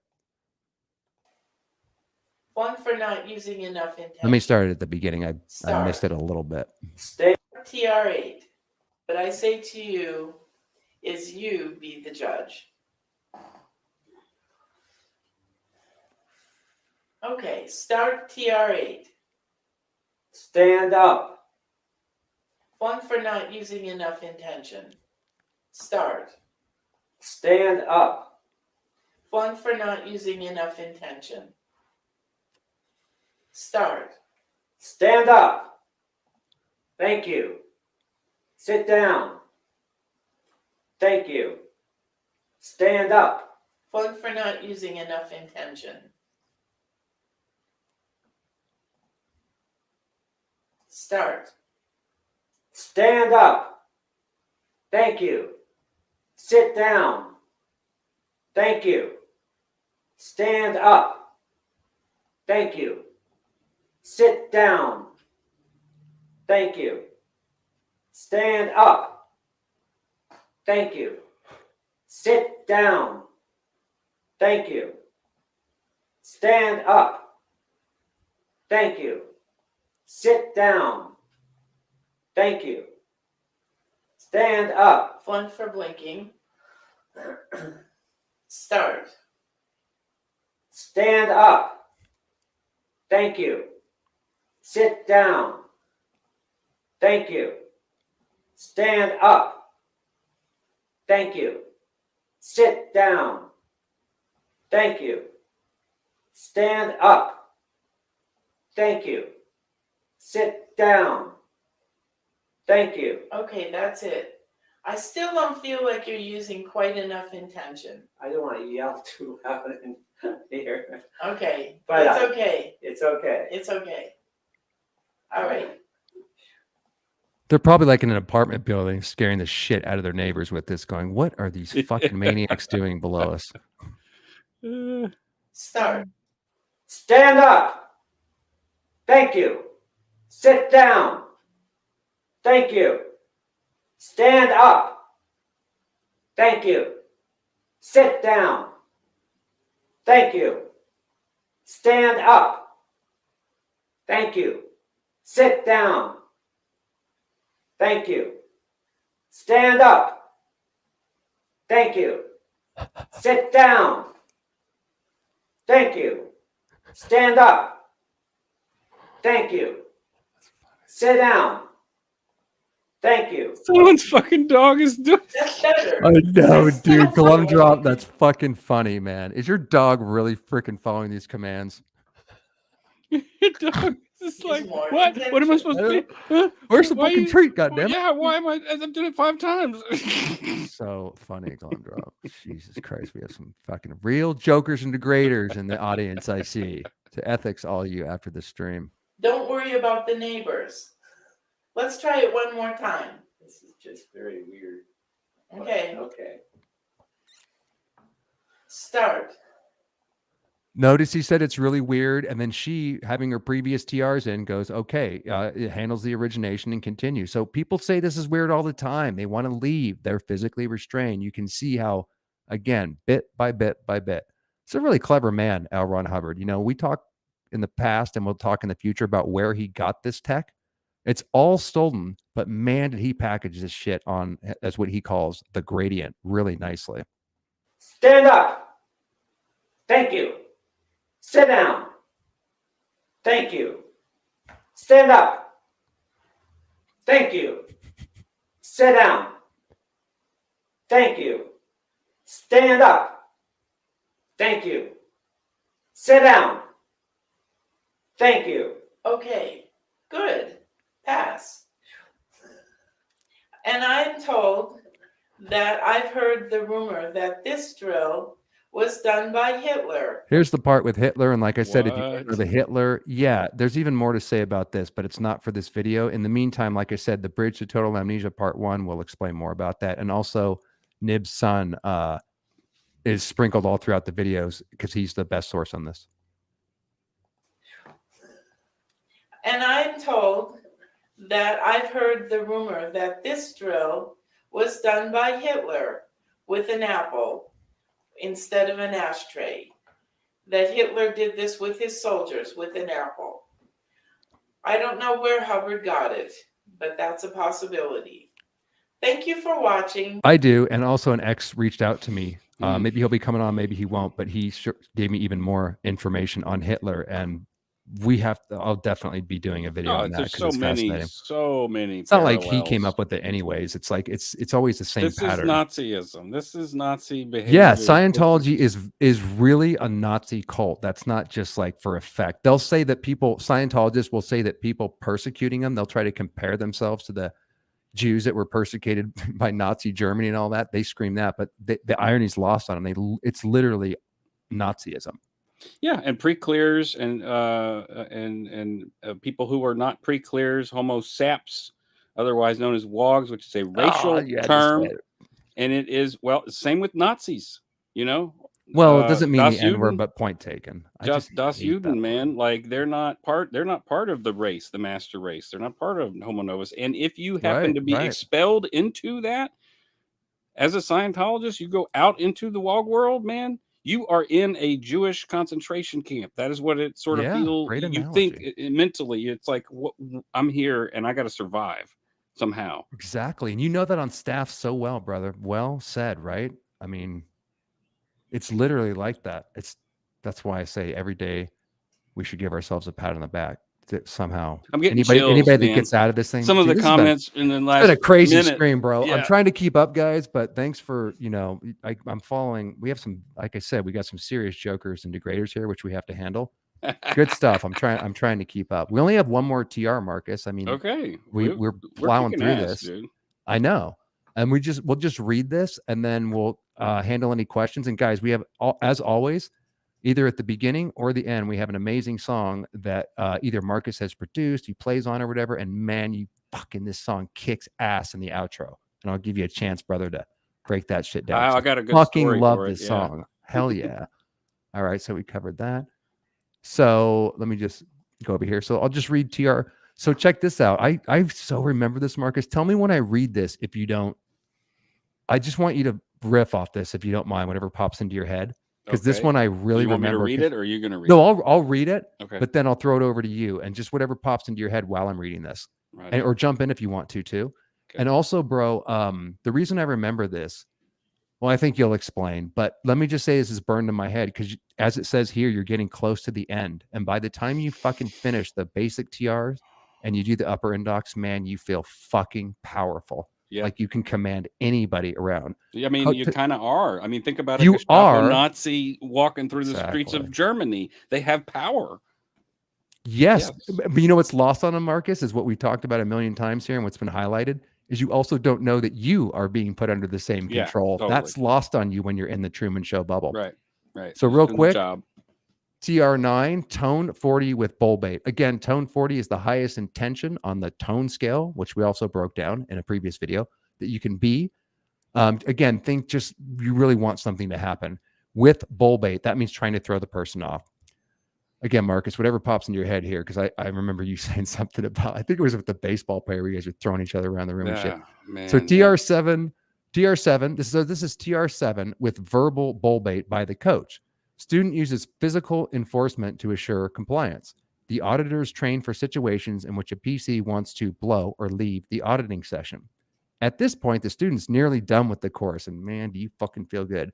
Speaker 17: One for not using enough intention.
Speaker 8: Let me start at the beginning. I missed it a little bit.
Speaker 17: Stay TR8. But I say to you, is you be the judge. Okay, start TR8.
Speaker 16: Stand up.
Speaker 17: One for not using enough intention. Start.
Speaker 16: Stand up.
Speaker 17: One for not using enough intention. Start.
Speaker 16: Stand up. Thank you. Sit down. Thank you. Stand up.
Speaker 17: One for not using enough intention. Start.
Speaker 16: Stand up. Thank you. Sit down. Thank you. Stand up. Thank you. Sit down. Thank you. Stand up. Thank you. Sit down. Thank you. Stand up. Thank you. Sit down. Thank you. Stand up.
Speaker 17: One for blinking. Start.
Speaker 16: Stand up. Thank you. Sit down. Thank you. Stand up. Thank you. Sit down. Thank you. Stand up. Thank you. Sit down. Thank you.
Speaker 17: Okay, that's it. I still don't feel like you're using quite enough intention.
Speaker 16: I don't want to yell too loud in here.
Speaker 17: Okay,
Speaker 16: But
Speaker 17: it's okay.
Speaker 16: It's okay.
Speaker 17: It's okay. All right.
Speaker 8: They're probably like in an apartment building, scaring the shit out of their neighbors with this, going, what are these fucking maniacs doing below us?
Speaker 17: Start.
Speaker 16: Stand up. Thank you. Sit down. Thank you. Stand up. Thank you. Sit down. Thank you. Stand up. Thank you. Sit down. Thank you. Stand up. Thank you. Sit down. Thank you. Stand up. Thank you. Sit down. Thank you.
Speaker 9: Someone's fucking dog is doing.
Speaker 17: That's better.
Speaker 8: I know, dude. Glum drop. That's fucking funny, man. Is your dog really freaking following these commands?
Speaker 9: Dog It's like, what? What am I supposed to be?
Speaker 8: Where's the fucking treat, goddammit?
Speaker 9: Yeah, why am I? I'm doing it 5 times.
Speaker 8: So funny, Glendrop. Jesus Christ, we have some fucking real jokers and degraders in the audience. I see. To ethics, all you after the stream.
Speaker 17: Don't worry about the neighbors. Let's try it one more time.
Speaker 16: This is just very weird.
Speaker 17: Okay.
Speaker 16: Okay.
Speaker 17: Start.
Speaker 8: Notice he said it's really weird, and then she, having her previous TRs in, goes, okay, it handles the origination and continues. So people say this is weird all the time. They want to leave. They're physically restrained. You can see how, again, bit by bit by bit. It's a really clever man, L. Ron Hubbard. You know, we talk in the past and we'll talk in the future about where he got this tech. It's all stolen, but man, did he package this shit on as what he calls the gradient really nicely.
Speaker 5: Stand up. Thank you. Sit down. Thank you. Stand up. Thank you. Sit down. Thank you. Stand up. Thank you. Sit down. Thank you.
Speaker 17: Okay, good. Pass. And I'm told that I've heard the rumor that this drill was done by Hitler.
Speaker 8: Here's the part with Hitler. And like I said, if you know the Hitler, yeah, there's even more to say about this, but it's not for this video. In the meantime, like I said, the Bridge to Total Amnesia Part 1 will explain more about that. And also Nib's son is sprinkled all throughout the videos because he's the best source on this.
Speaker 17: And I'm told that I've heard the rumor that this drill was done by Hitler with an apple instead of an ashtray. That Hitler did this with his soldiers with an apple. I don't know where Hubbard got it, but that's a possibility. Thank you for watching.
Speaker 8: I do. And also an ex reached out to me. Maybe he'll be coming on, maybe he won't, but he gave me even more information on Hitler. And I'll definitely be doing a video on that.
Speaker 9: There's so many.
Speaker 8: It's not like he came up with it anyways. It's like, it's always the same pattern.
Speaker 9: This is Nazism. This is Nazi behavior.
Speaker 8: Yeah. Scientology is really a Nazi cult. That's not just like for effect. They'll say that Scientologists will say that people persecuting them, they'll try to compare themselves to the Jews that were persecuted by Nazi Germany and all that. They scream that, but the irony is lost on them. It's literally Nazism.
Speaker 9: Yeah, and pre-clears and people who are not pre-clears, homo saps, otherwise known as wogs, which is a racial term, and it is same with Nazis. You know,
Speaker 8: well, it doesn't mean the N-word, but point taken.
Speaker 9: Das Juden, man, like they're not part of the race, the master race. They're not part of Homo Novus, and if you happen to be expelled into that as a Scientologist, you go out into the wog world, man. You are in a Jewish concentration camp. That is what it sort of feels. You think mentally, it's like, I'm here and I got to survive somehow.
Speaker 8: Exactly. And you know that on staff so well, brother. Well said, right? I mean, it's literally like that. That's why I say every day we should give ourselves a pat on the back. Somehow,
Speaker 9: I'm getting
Speaker 8: anybody that gets out of this thing.
Speaker 9: Some of the comments in the last
Speaker 8: a crazy
Speaker 9: minute.
Speaker 8: Stream, bro.
Speaker 9: Yeah.
Speaker 8: I'm trying to keep up, guys, but thanks for I'm following. We have some, like I said, we got some serious jokers and degraders here, which we have to handle. Good stuff. I'm trying to keep up. We only have one more TR, Marcus. I mean,
Speaker 9: okay,
Speaker 8: we're plowing through this. Dude. I know, and we'll just read this and then we'll handle any questions. And guys, we have as always. Either at the beginning or the end, we have an amazing song that either Marcus has produced, he plays on or whatever. And man, this song kicks ass in the outro. And I'll give you a chance, brother, to break that shit down.
Speaker 9: I got a good
Speaker 8: fucking
Speaker 9: story
Speaker 8: love
Speaker 9: for
Speaker 8: this
Speaker 9: it,
Speaker 8: song. Hell yeah. All right, so we covered that. So let me just go over here. So I'll just read TR. So check this out. I so remember this, Marcus. Tell me when I read this, if you don't. I just want you to riff off this, if you don't mind, whatever pops into your head. Because this one I really remember.
Speaker 9: You want me to read it, or are you going to read it?
Speaker 8: No, I'll read it.
Speaker 9: Okay.
Speaker 8: But then I'll throw it over to you, and just whatever pops into your head while I'm reading this, or jump in if you want to too. Okay. And also, bro, the reason I remember this, well, I think you'll explain. But let me just say this is burned in my head because, as it says here, you're getting close to the end, and by the time you fucking finish the basic TRs and you do the upper indocs, man, you feel fucking powerful. Yeah. Like you can command anybody around.
Speaker 9: I mean, you kind of are. I mean, think about it.
Speaker 8: You are
Speaker 9: a Nazi walking through the streets of Germany. They have power.
Speaker 8: Yes. But you know what's lost on him, Marcus, is what we talked about a million times here and what's been highlighted is you also don't know that you are being put under the same control.
Speaker 9: Totally.
Speaker 8: That's lost on you when you're in the Truman Show bubble.
Speaker 9: Right.
Speaker 8: So
Speaker 9: Just
Speaker 8: real
Speaker 9: doing the
Speaker 8: quick,
Speaker 9: job.
Speaker 8: TR9, tone 40 with bull bait. Again, tone 40 is the highest intention on the tone scale, which we also broke down in a previous video that you can be. Again, think just you really want something to happen. With bull bait, that means trying to throw the person off. Again, Marcus, whatever pops into your head here, because I remember you saying something about, I think it was with the baseball player where you guys were throwing each other around the room and shit.
Speaker 9: Man,
Speaker 8: so TR7, this is TR7 with verbal bull bait by the coach. Student uses physical enforcement to assure compliance. The auditor is trained for situations in which a PC wants to blow or leave the auditing session. At this point, the student's nearly done with the course, and man, do you fucking feel good,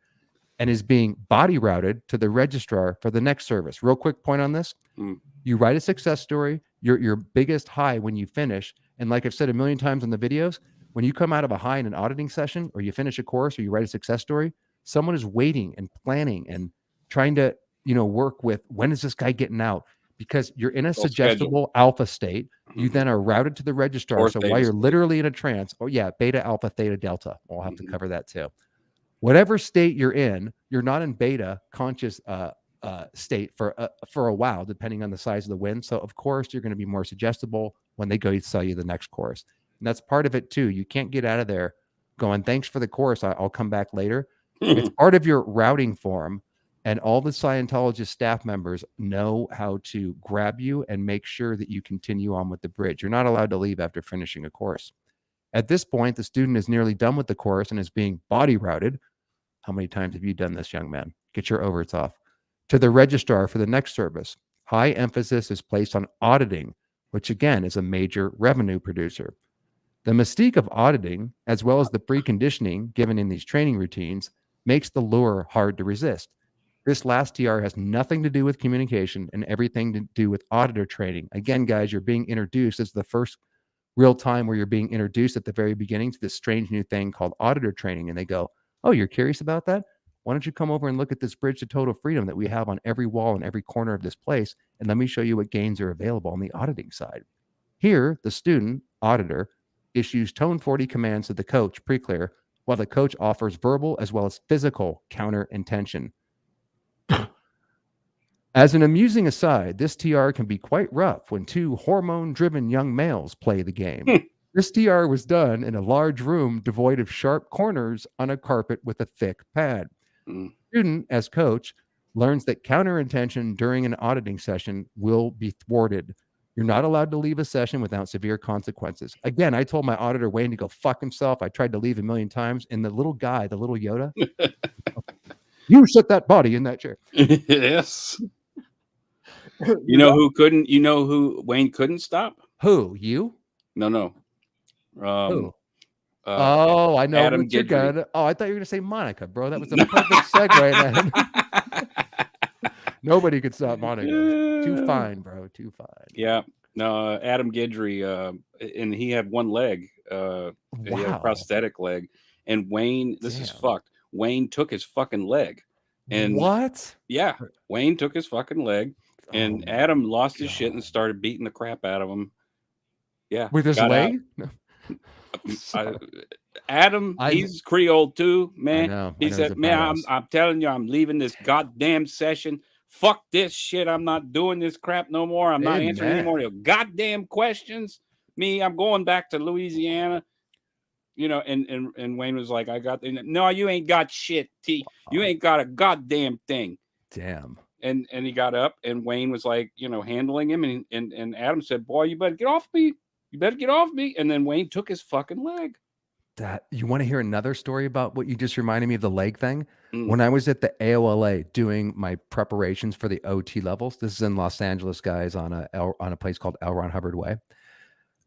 Speaker 8: and is being body routed to the registrar for the next service. Real quick point on this. You write a success story, your biggest high when you finish, and like I've said a million times in the videos, when you come out of a high in an auditing session or you finish a course or you write a success story, someone is waiting and planning and trying to, work with when is this guy getting out? Because you're in a suggestible alpha state. You then are routed to the registrar.
Speaker 9: Or
Speaker 8: so
Speaker 9: theta
Speaker 8: while you're
Speaker 9: state.
Speaker 8: literally in a trance, beta, alpha, theta, delta. We'll have to cover that too. Whatever state you're in, you're not in beta conscious state for a while, depending on the size of the win. So of course you're going to be more suggestible when they go to sell you the next course. And that's part of it too. You can't get out of there going, thanks for the course, I'll come back later. It's part of your routing form. And all the Scientologist staff members know how to grab you and make sure that you continue on with the bridge. You're not allowed to leave after finishing a course. At this point, the student is nearly done with the course and is being body routed. How many times have you done this, young man? Get your overts off. To the registrar for the next service. High emphasis is placed on auditing, which again is a major revenue producer. The mystique of auditing, as well as the preconditioning given in these training routines, makes the lure hard to resist. This last TR has nothing to do with communication and everything to do with auditor training. Again, guys, you're being introduced. This is the first real time where you're being introduced at the very beginning to this strange new thing called auditor training. And they go, oh, you're curious about that? Why don't you come over and look at this bridge to total freedom that we have on every wall in every corner of this place? And let me show you what gains are available on the auditing side. Here, the student auditor issues tone 40 commands to the coach pre-clear, while the coach offers verbal as well as physical counter intention. As an amusing aside, this TR can be quite rough when two hormone-driven young males play the game. This TR was done in a large room devoid of sharp corners on a carpet with a thick pad. Student, as coach, learns that counterintention during an auditing session will be thwarted. You're not allowed to leave a session without severe consequences. Again, I told my auditor, Wayne, to go fuck himself. I tried to leave a million times, and the little guy, the little Yoda, you set that body in that chair.
Speaker 9: Yes. You know who Wayne couldn't stop?
Speaker 8: Who? You?
Speaker 9: No.
Speaker 8: Who? I know
Speaker 9: Adam
Speaker 8: what you're
Speaker 9: Guidry.
Speaker 8: gonna. Oh, I thought you were gonna say Monica, bro. That was a perfect segue. Nobody could stop Monica. Too fine, bro. Too fine.
Speaker 9: Yeah. No, Adam Guidry, and he had one leg, he had a prosthetic leg, and Wayne. This is fucked. Wayne took his fucking leg, and
Speaker 8: what?
Speaker 9: Yeah, Wayne took his fucking leg, and Adam lost his shit and started beating the crap out of him. Yeah,
Speaker 8: with his
Speaker 9: got
Speaker 8: leg.
Speaker 9: Adam, he's Creole too, man.
Speaker 8: I
Speaker 9: He said, "Man, I'm telling you, I'm leaving this goddamn session. Fuck this shit. I'm not doing this crap no more. I'm not answering any more of your goddamn questions. I'm going back to Louisiana." You know, and Wayne was like, "I got no, you ain't got shit, T. You ain't got a goddamn thing."
Speaker 8: Damn.
Speaker 9: And he got up, and Wayne was like, handling him, and Adam said, "Boy, you better get off me. You better get off me." And then Wayne took his fucking leg.
Speaker 8: That you want to hear another story about what you just reminded me of the leg thing? When I was at the AOLA doing my preparations for the OT levels, this is in Los Angeles, guys, on a place called L. Ron Hubbard Way.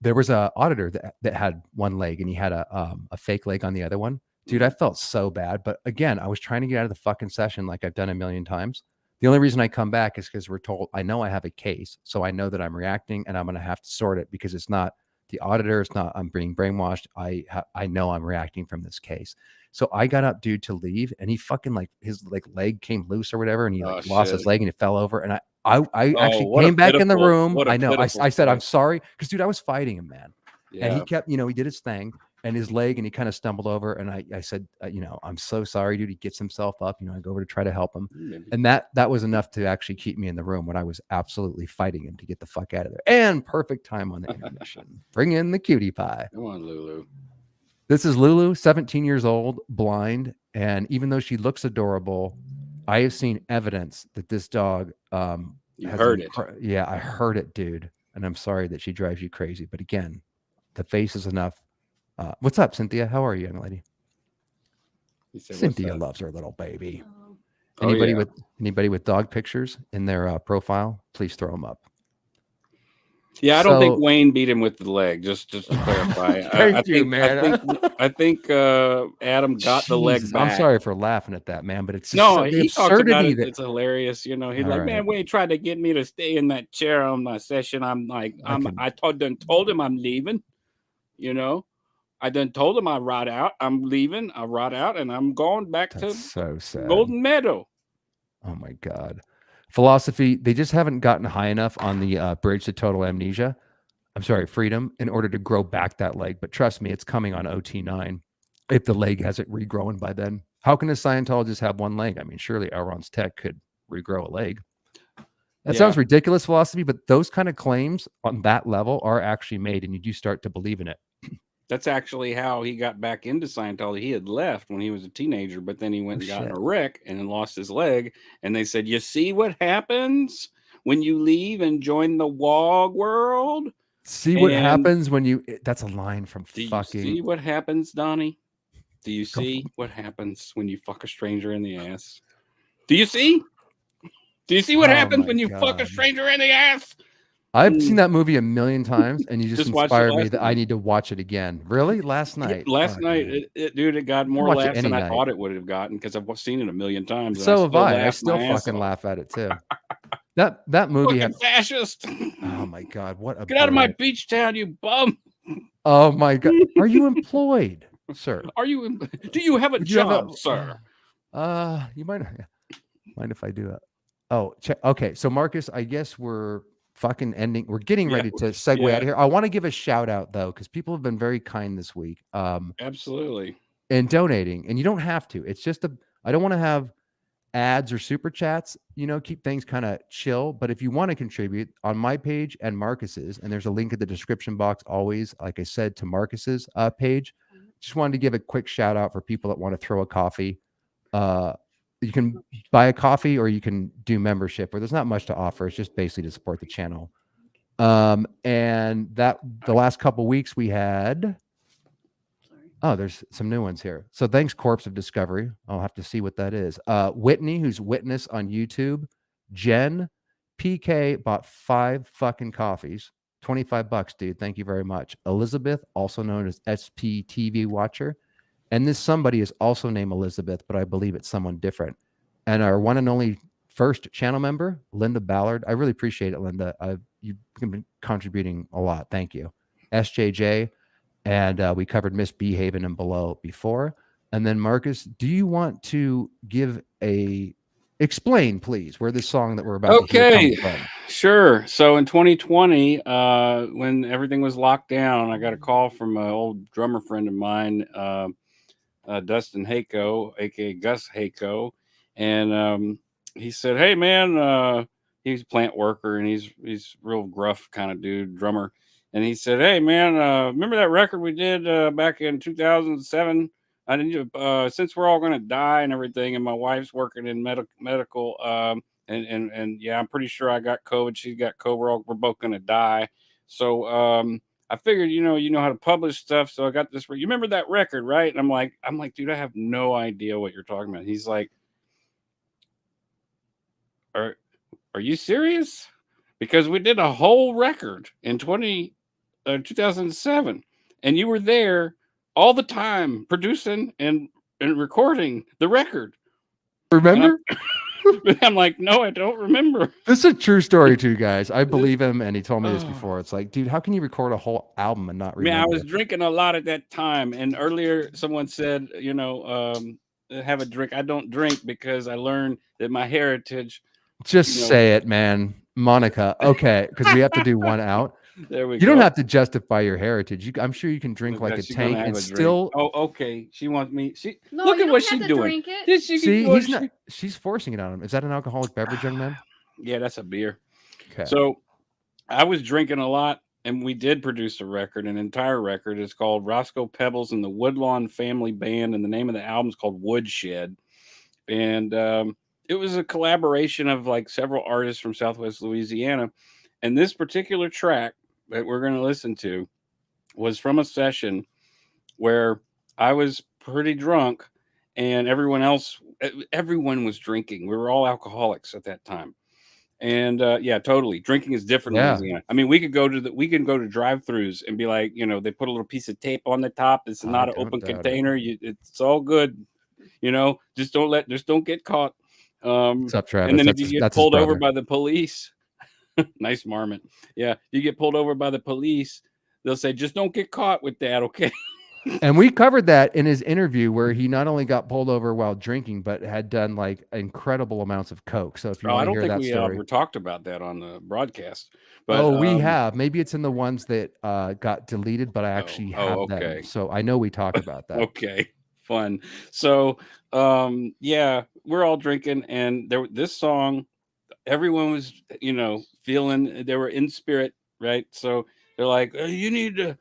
Speaker 8: There was a auditor that had one leg and he had a fake leg on the other one. Dude, I felt so bad. But again, I was trying to get out of the fucking session like I've done a million times. The only reason I come back is because we're told, I know I have a case. So I know that I'm reacting and I'm going to have to sort it because it's not the auditor. It's not, I'm being brainwashed. I know I'm reacting from this case. So I got up, dude, to leave, and he fucking his leg came loose or whatever. And he lost his leg and he fell over. And I actually
Speaker 9: what a
Speaker 8: came back in the
Speaker 9: pitiful-
Speaker 8: room.
Speaker 9: what a
Speaker 8: I know.
Speaker 9: pitiful
Speaker 8: I said, I'm
Speaker 9: place.
Speaker 8: sorry. Because, dude, I was fighting him, man. And he
Speaker 9: Yeah.
Speaker 8: kept, he did his thing and his leg and he kind of stumbled over. And I said, I'm so sorry, dude. He gets himself up. I go over to try to help him. And that was enough to actually keep me in the room when I was absolutely fighting him to get the fuck out of there. And perfect time on the intermission. Bring in the cutie pie.
Speaker 9: Come on, Lulu.
Speaker 8: This is Lulu, 17 years old, blind. And even though she looks adorable, I have seen evidence that this dog
Speaker 9: You
Speaker 8: has
Speaker 9: heard it.
Speaker 8: Yeah, I heard it, dude. And I'm sorry that she drives you crazy. But again, the face is enough. What's up, Cynthia? How are you, young lady?
Speaker 9: Said,
Speaker 8: Cynthia loves her little baby.
Speaker 9: Oh,
Speaker 8: Anybody with dog pictures in their profile, please throw them up.
Speaker 9: Yeah, I don't think Wayne beat him with the leg. Just to clarify.
Speaker 8: Thank you, man.
Speaker 9: I think Adam got the leg
Speaker 8: Jesus,
Speaker 9: back.
Speaker 8: I'm sorry for laughing at that, man, but it's
Speaker 9: No,
Speaker 8: the
Speaker 9: he talked about
Speaker 8: absurdity
Speaker 9: it.
Speaker 8: that
Speaker 9: It's hilarious. He's like,
Speaker 8: right.
Speaker 9: man, Wayne tried to get me to stay in that chair on my session. I'm like, I told him I'm leaving. I done told him I ride out. I'm leaving. I ride out, and I'm going back to
Speaker 8: so sad.
Speaker 9: Golden Meadow.
Speaker 8: Oh my God. Philosophy, they just haven't gotten high enough on the bridge to total amnesia. I'm sorry, freedom, in order to grow back that leg. But trust me, it's coming on OT9 if the leg hasn't regrown by then. How can a Scientologist have one leg? I mean, surely Elron's tech could regrow a leg. That sounds ridiculous, philosophy, but those kind of claims on that level are actually made, and you do start to believe in it.
Speaker 9: That's actually how he got back into Scientology. He had left when he was a teenager, but then he went and got in a wreck and lost his leg. And they said, you see what happens when you leave and join the WOG world?
Speaker 8: See what happens when you... That's a line from fucking...
Speaker 9: See what happens, Donnie? Do you see what happens when you fuck a stranger in the ass? Do you see? Do you see what happens when you fuck a stranger in the ass?
Speaker 8: I've seen that movie a million times, and you just inspired me that
Speaker 9: night.
Speaker 8: I need to watch it again. Really? Last night?
Speaker 9: Last night, it got more laughs than I thought it would have gotten because I've seen it a million times.
Speaker 8: So have I. I still fucking laugh at it too. That movie
Speaker 9: had fascist.
Speaker 8: Oh my God! What a
Speaker 9: get out of my beach town, you bum!
Speaker 8: Oh my God! Are you employed, sir?
Speaker 9: Are you? Do you have a job, sir?
Speaker 8: You might mind if I do it. Oh, okay. So Marcus, I guess we're fucking ending. We're getting ready to segue out of here. I want to give a shout out though, because people have been very kind this week.
Speaker 9: Absolutely.
Speaker 8: And donating, and you don't have to. It's just I don't want to have ads or super chats. Keep things kind of chill. But if you want to contribute on my page and Marcus's, and there's a link in the description box, always, like I said, to Marcus's page. Just wanted to give a quick shout out for people that want to throw a coffee. You can buy a coffee or you can do membership, where there's not much to offer. It's just basically to support the channel. And that the last couple weeks we had, there's some new ones here. So thanks, Corpse of Discovery. I'll have to see what that is. Whitney, who's Witness on YouTube. Jen, PK bought 5 fucking coffees. $25, dude. Thank you very much. Elizabeth, also known as SPTV Watcher. And this somebody is also named Elizabeth, but I believe it's someone different. And our one and only first channel member, Linda Ballard. I really appreciate it, Linda. You've been contributing a lot. Thank you. SJJ. And we covered Misbehaving and Below before. And then Marcus, do you want to explain, please, where this song that we're about to hear comes from?
Speaker 9: Sure. So in 2020, when everything was locked down, I got a call from an old drummer friend of mine, Dustin Hayco, aka Gus Hayco, and he said, "Hey man, he's a plant worker and he's real gruff kind of dude, drummer." And he said, "Hey man, remember that record we did back in 2007? I need to, since we're all going to die and everything, and my wife's working in medical, and yeah, I'm pretty sure I got COVID. She's got COVID. We're both going to die. So I figured, you know how to publish stuff. So I got this. You remember that record, right?" And I'm like, dude, I have no idea what you're talking about. He's like, Are you serious? Because we did a whole record in 2007, and you were there all the time producing and recording the record.
Speaker 8: Remember?
Speaker 9: I'm like, no, I don't remember.
Speaker 8: This is a true story too, guys. I believe him, and he told me this before. It's like, dude, how can you record a whole album and not remember?
Speaker 9: I was drinking a lot at that time, and earlier someone said, have a drink. I don't drink because I learned that my heritage
Speaker 8: Just say it, man. Monica. Okay, because we have to do one out.
Speaker 9: There we
Speaker 8: You
Speaker 9: go.
Speaker 8: don't have to justify your heritage. I'm sure you can drink like a
Speaker 9: She's gonna
Speaker 8: tank
Speaker 9: have
Speaker 8: and
Speaker 9: a drink.
Speaker 8: still.
Speaker 9: Oh, okay. She wants me.
Speaker 18: No,
Speaker 9: look
Speaker 18: you
Speaker 9: at
Speaker 18: don't
Speaker 9: what
Speaker 18: have
Speaker 9: she's
Speaker 18: to
Speaker 9: doing.
Speaker 18: drink it.
Speaker 8: See, he's not. She's forcing it on him. Is that an alcoholic beverage, young man?
Speaker 9: Yeah, that's a beer.
Speaker 8: Okay.
Speaker 9: So I was drinking a lot, and we did produce a record, an entire record. It's called Roscoe Pebbles and the Woodlawn Family Band, and the name of the album is called Woodshed. And it was a collaboration of like several artists from Southwest Louisiana. And this particular track that we're going to listen to was from a session where I was pretty drunk and everyone was drinking. We were all alcoholics at that time. And yeah, totally. Drinking is different in Louisiana. I mean, we can go to drive-throughs and be like, they put a little piece of tape on the top. It's not an open container. It's all good. Just don't get caught.
Speaker 8: What's up, Travis?
Speaker 9: And then if you get pulled over by the police, nice marmot. Yeah, you get pulled over by the police, they'll say, just don't get caught with that, okay?
Speaker 8: And we covered that in his interview where he not only got pulled over while drinking, but had done like incredible amounts of coke. So if you want to hear that story,
Speaker 9: I don't think we talked about that on the broadcast. But,
Speaker 8: we have. Maybe it's in the ones that got deleted, but I actually have them. So I know we talked about that.
Speaker 9: Okay, fun. So yeah, we're all drinking, and this song, everyone was feeling, they were in spirit, right? So they're like, you need to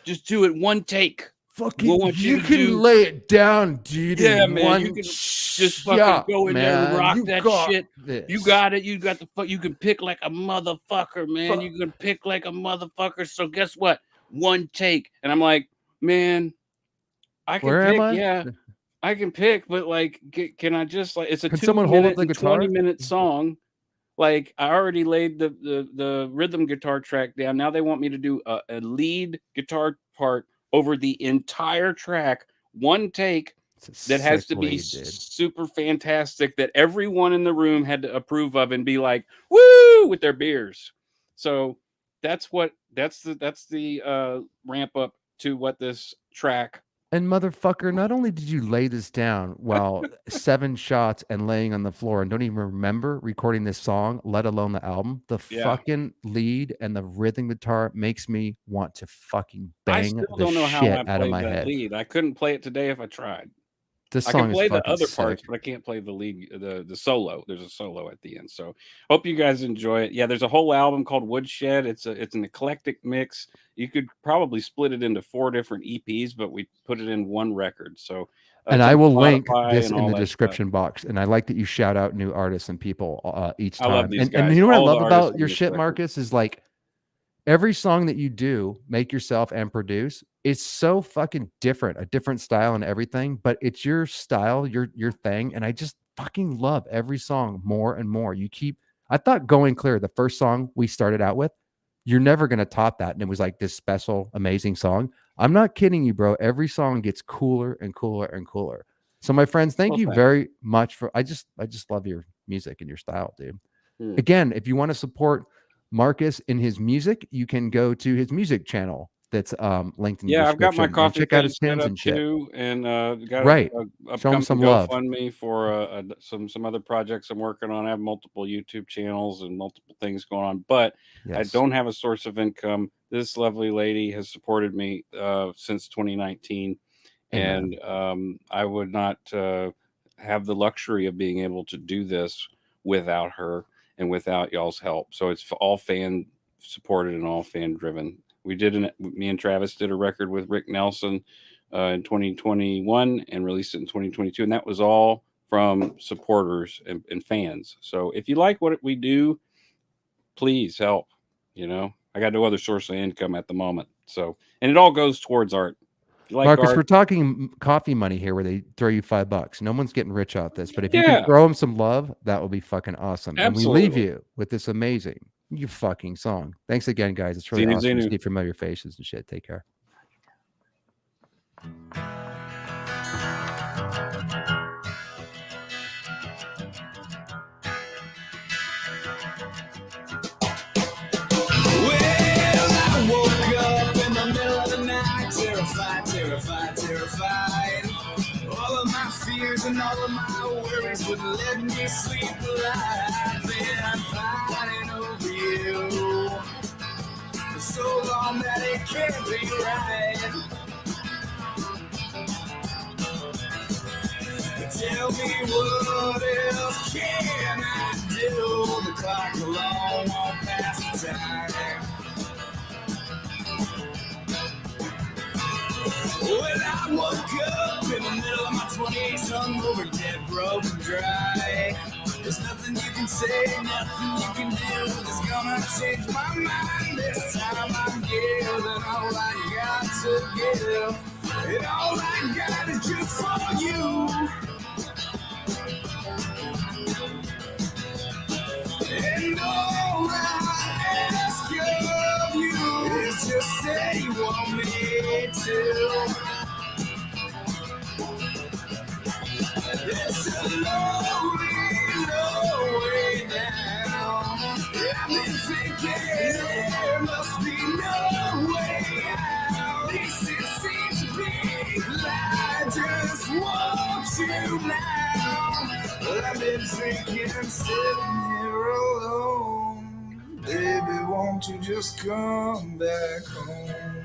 Speaker 9: just do it one take.
Speaker 8: Fucking, you can lay it down, dude.
Speaker 9: Yeah, man. You can just fucking go in there and rock that shit. You got it. You got you can pick like a motherfucker, man. You can pick like a motherfucker. So guess what? One take. And I'm like, man, I can pick. Yeah, I can pick, but like, can I just like? It's a 20-minute song. Like, I already laid the rhythm guitar track down. Now they want me to do a lead guitar part over the entire track, one take, that has to be super fantastic, that everyone in the room had to approve of and be like, woo, with their beers. So that's the ramp up to what this track.
Speaker 8: And motherfucker, not only did you lay this down while 7 shots and laying on the floor and don't even remember recording this song, let alone the album, the fucking lead and the rhythm guitar makes me want to fucking bang the shit out of my head.
Speaker 9: Lead. I couldn't play it today if I tried.
Speaker 8: This
Speaker 9: I
Speaker 8: song
Speaker 9: can play
Speaker 8: is
Speaker 9: the
Speaker 8: fucking
Speaker 9: other
Speaker 8: sick.
Speaker 9: parts, but I can't play the lead, the solo. There's a solo at the end. So hope you guys enjoy it. Yeah, there's a whole album called Woodshed. It's an eclectic mix. You could probably split it into 4 different EPs, but we put it in one record. So
Speaker 8: and I will link this in the description box. And I like that you shout out new artists and people each time.
Speaker 9: I love these guys.
Speaker 8: And you know what I love about your shit, Marcus, is like every song that you do, make yourself and produce, it's so fucking different, a different style and everything, but it's your style, your thing. And I just fucking love every song more and more. I thought Going Clear, the first song we started out with, you're never going to top that. And it was like this special, amazing song. I'm not kidding you, bro. Every song gets cooler and cooler and cooler. So my friends, thank you very much for, I just love your music and your style, dude. Again, if you want to support Marcus in his music, you can go to his music channel that's linked in the description.
Speaker 9: I've got my coffee
Speaker 8: check out his
Speaker 9: page
Speaker 8: pins
Speaker 9: set
Speaker 8: and
Speaker 9: up
Speaker 8: shit.
Speaker 9: too, and got
Speaker 8: show him some love.
Speaker 9: GoFundMe for some other projects I'm working on. I have multiple YouTube channels and multiple things going on, but I don't have a source of income. This lovely lady has supported me since 2019, and I would not have the luxury of being able to do this without her and without y'all's help. So it's all fan supported and all fan driven. Me and Travis did a record with Rick Nelson in 2021 and released it in 2022. And that was all from supporters and fans. So if you like what we do, please help. I got no other source of income at the moment. So, and it all goes towards art.
Speaker 8: Marcus, we're talking coffee money here where they throw you $5. No one's getting rich off this, but if you can throw them some love, that will be fucking awesome.
Speaker 9: Absolutely.
Speaker 8: And we leave you with this amazing fucking song. Thanks again, guys. It's really awesome to see familiar faces and shit. Take care.
Speaker 19: Terrified. All of my
Speaker 18: fears and all of my worries wouldn't let me sleep. I've been fighting over you for so long that it can't be right. Tell me what else can I do? The clock alone won't pass the time. When I woke up in the middle of my 20s, hungover, dead, broken, dry. There's nothing you can say, nothing you can do that's gonna change my mind. This time I'm giving all I got to give, and all I got is just for you. And all I ask of you is just say you want me to. It's a lonely, low way down. I've been thinking there must be no way out. This it seems to be. I just want you now. I've been thinking, sitting here alone. Baby, won't you just come back home?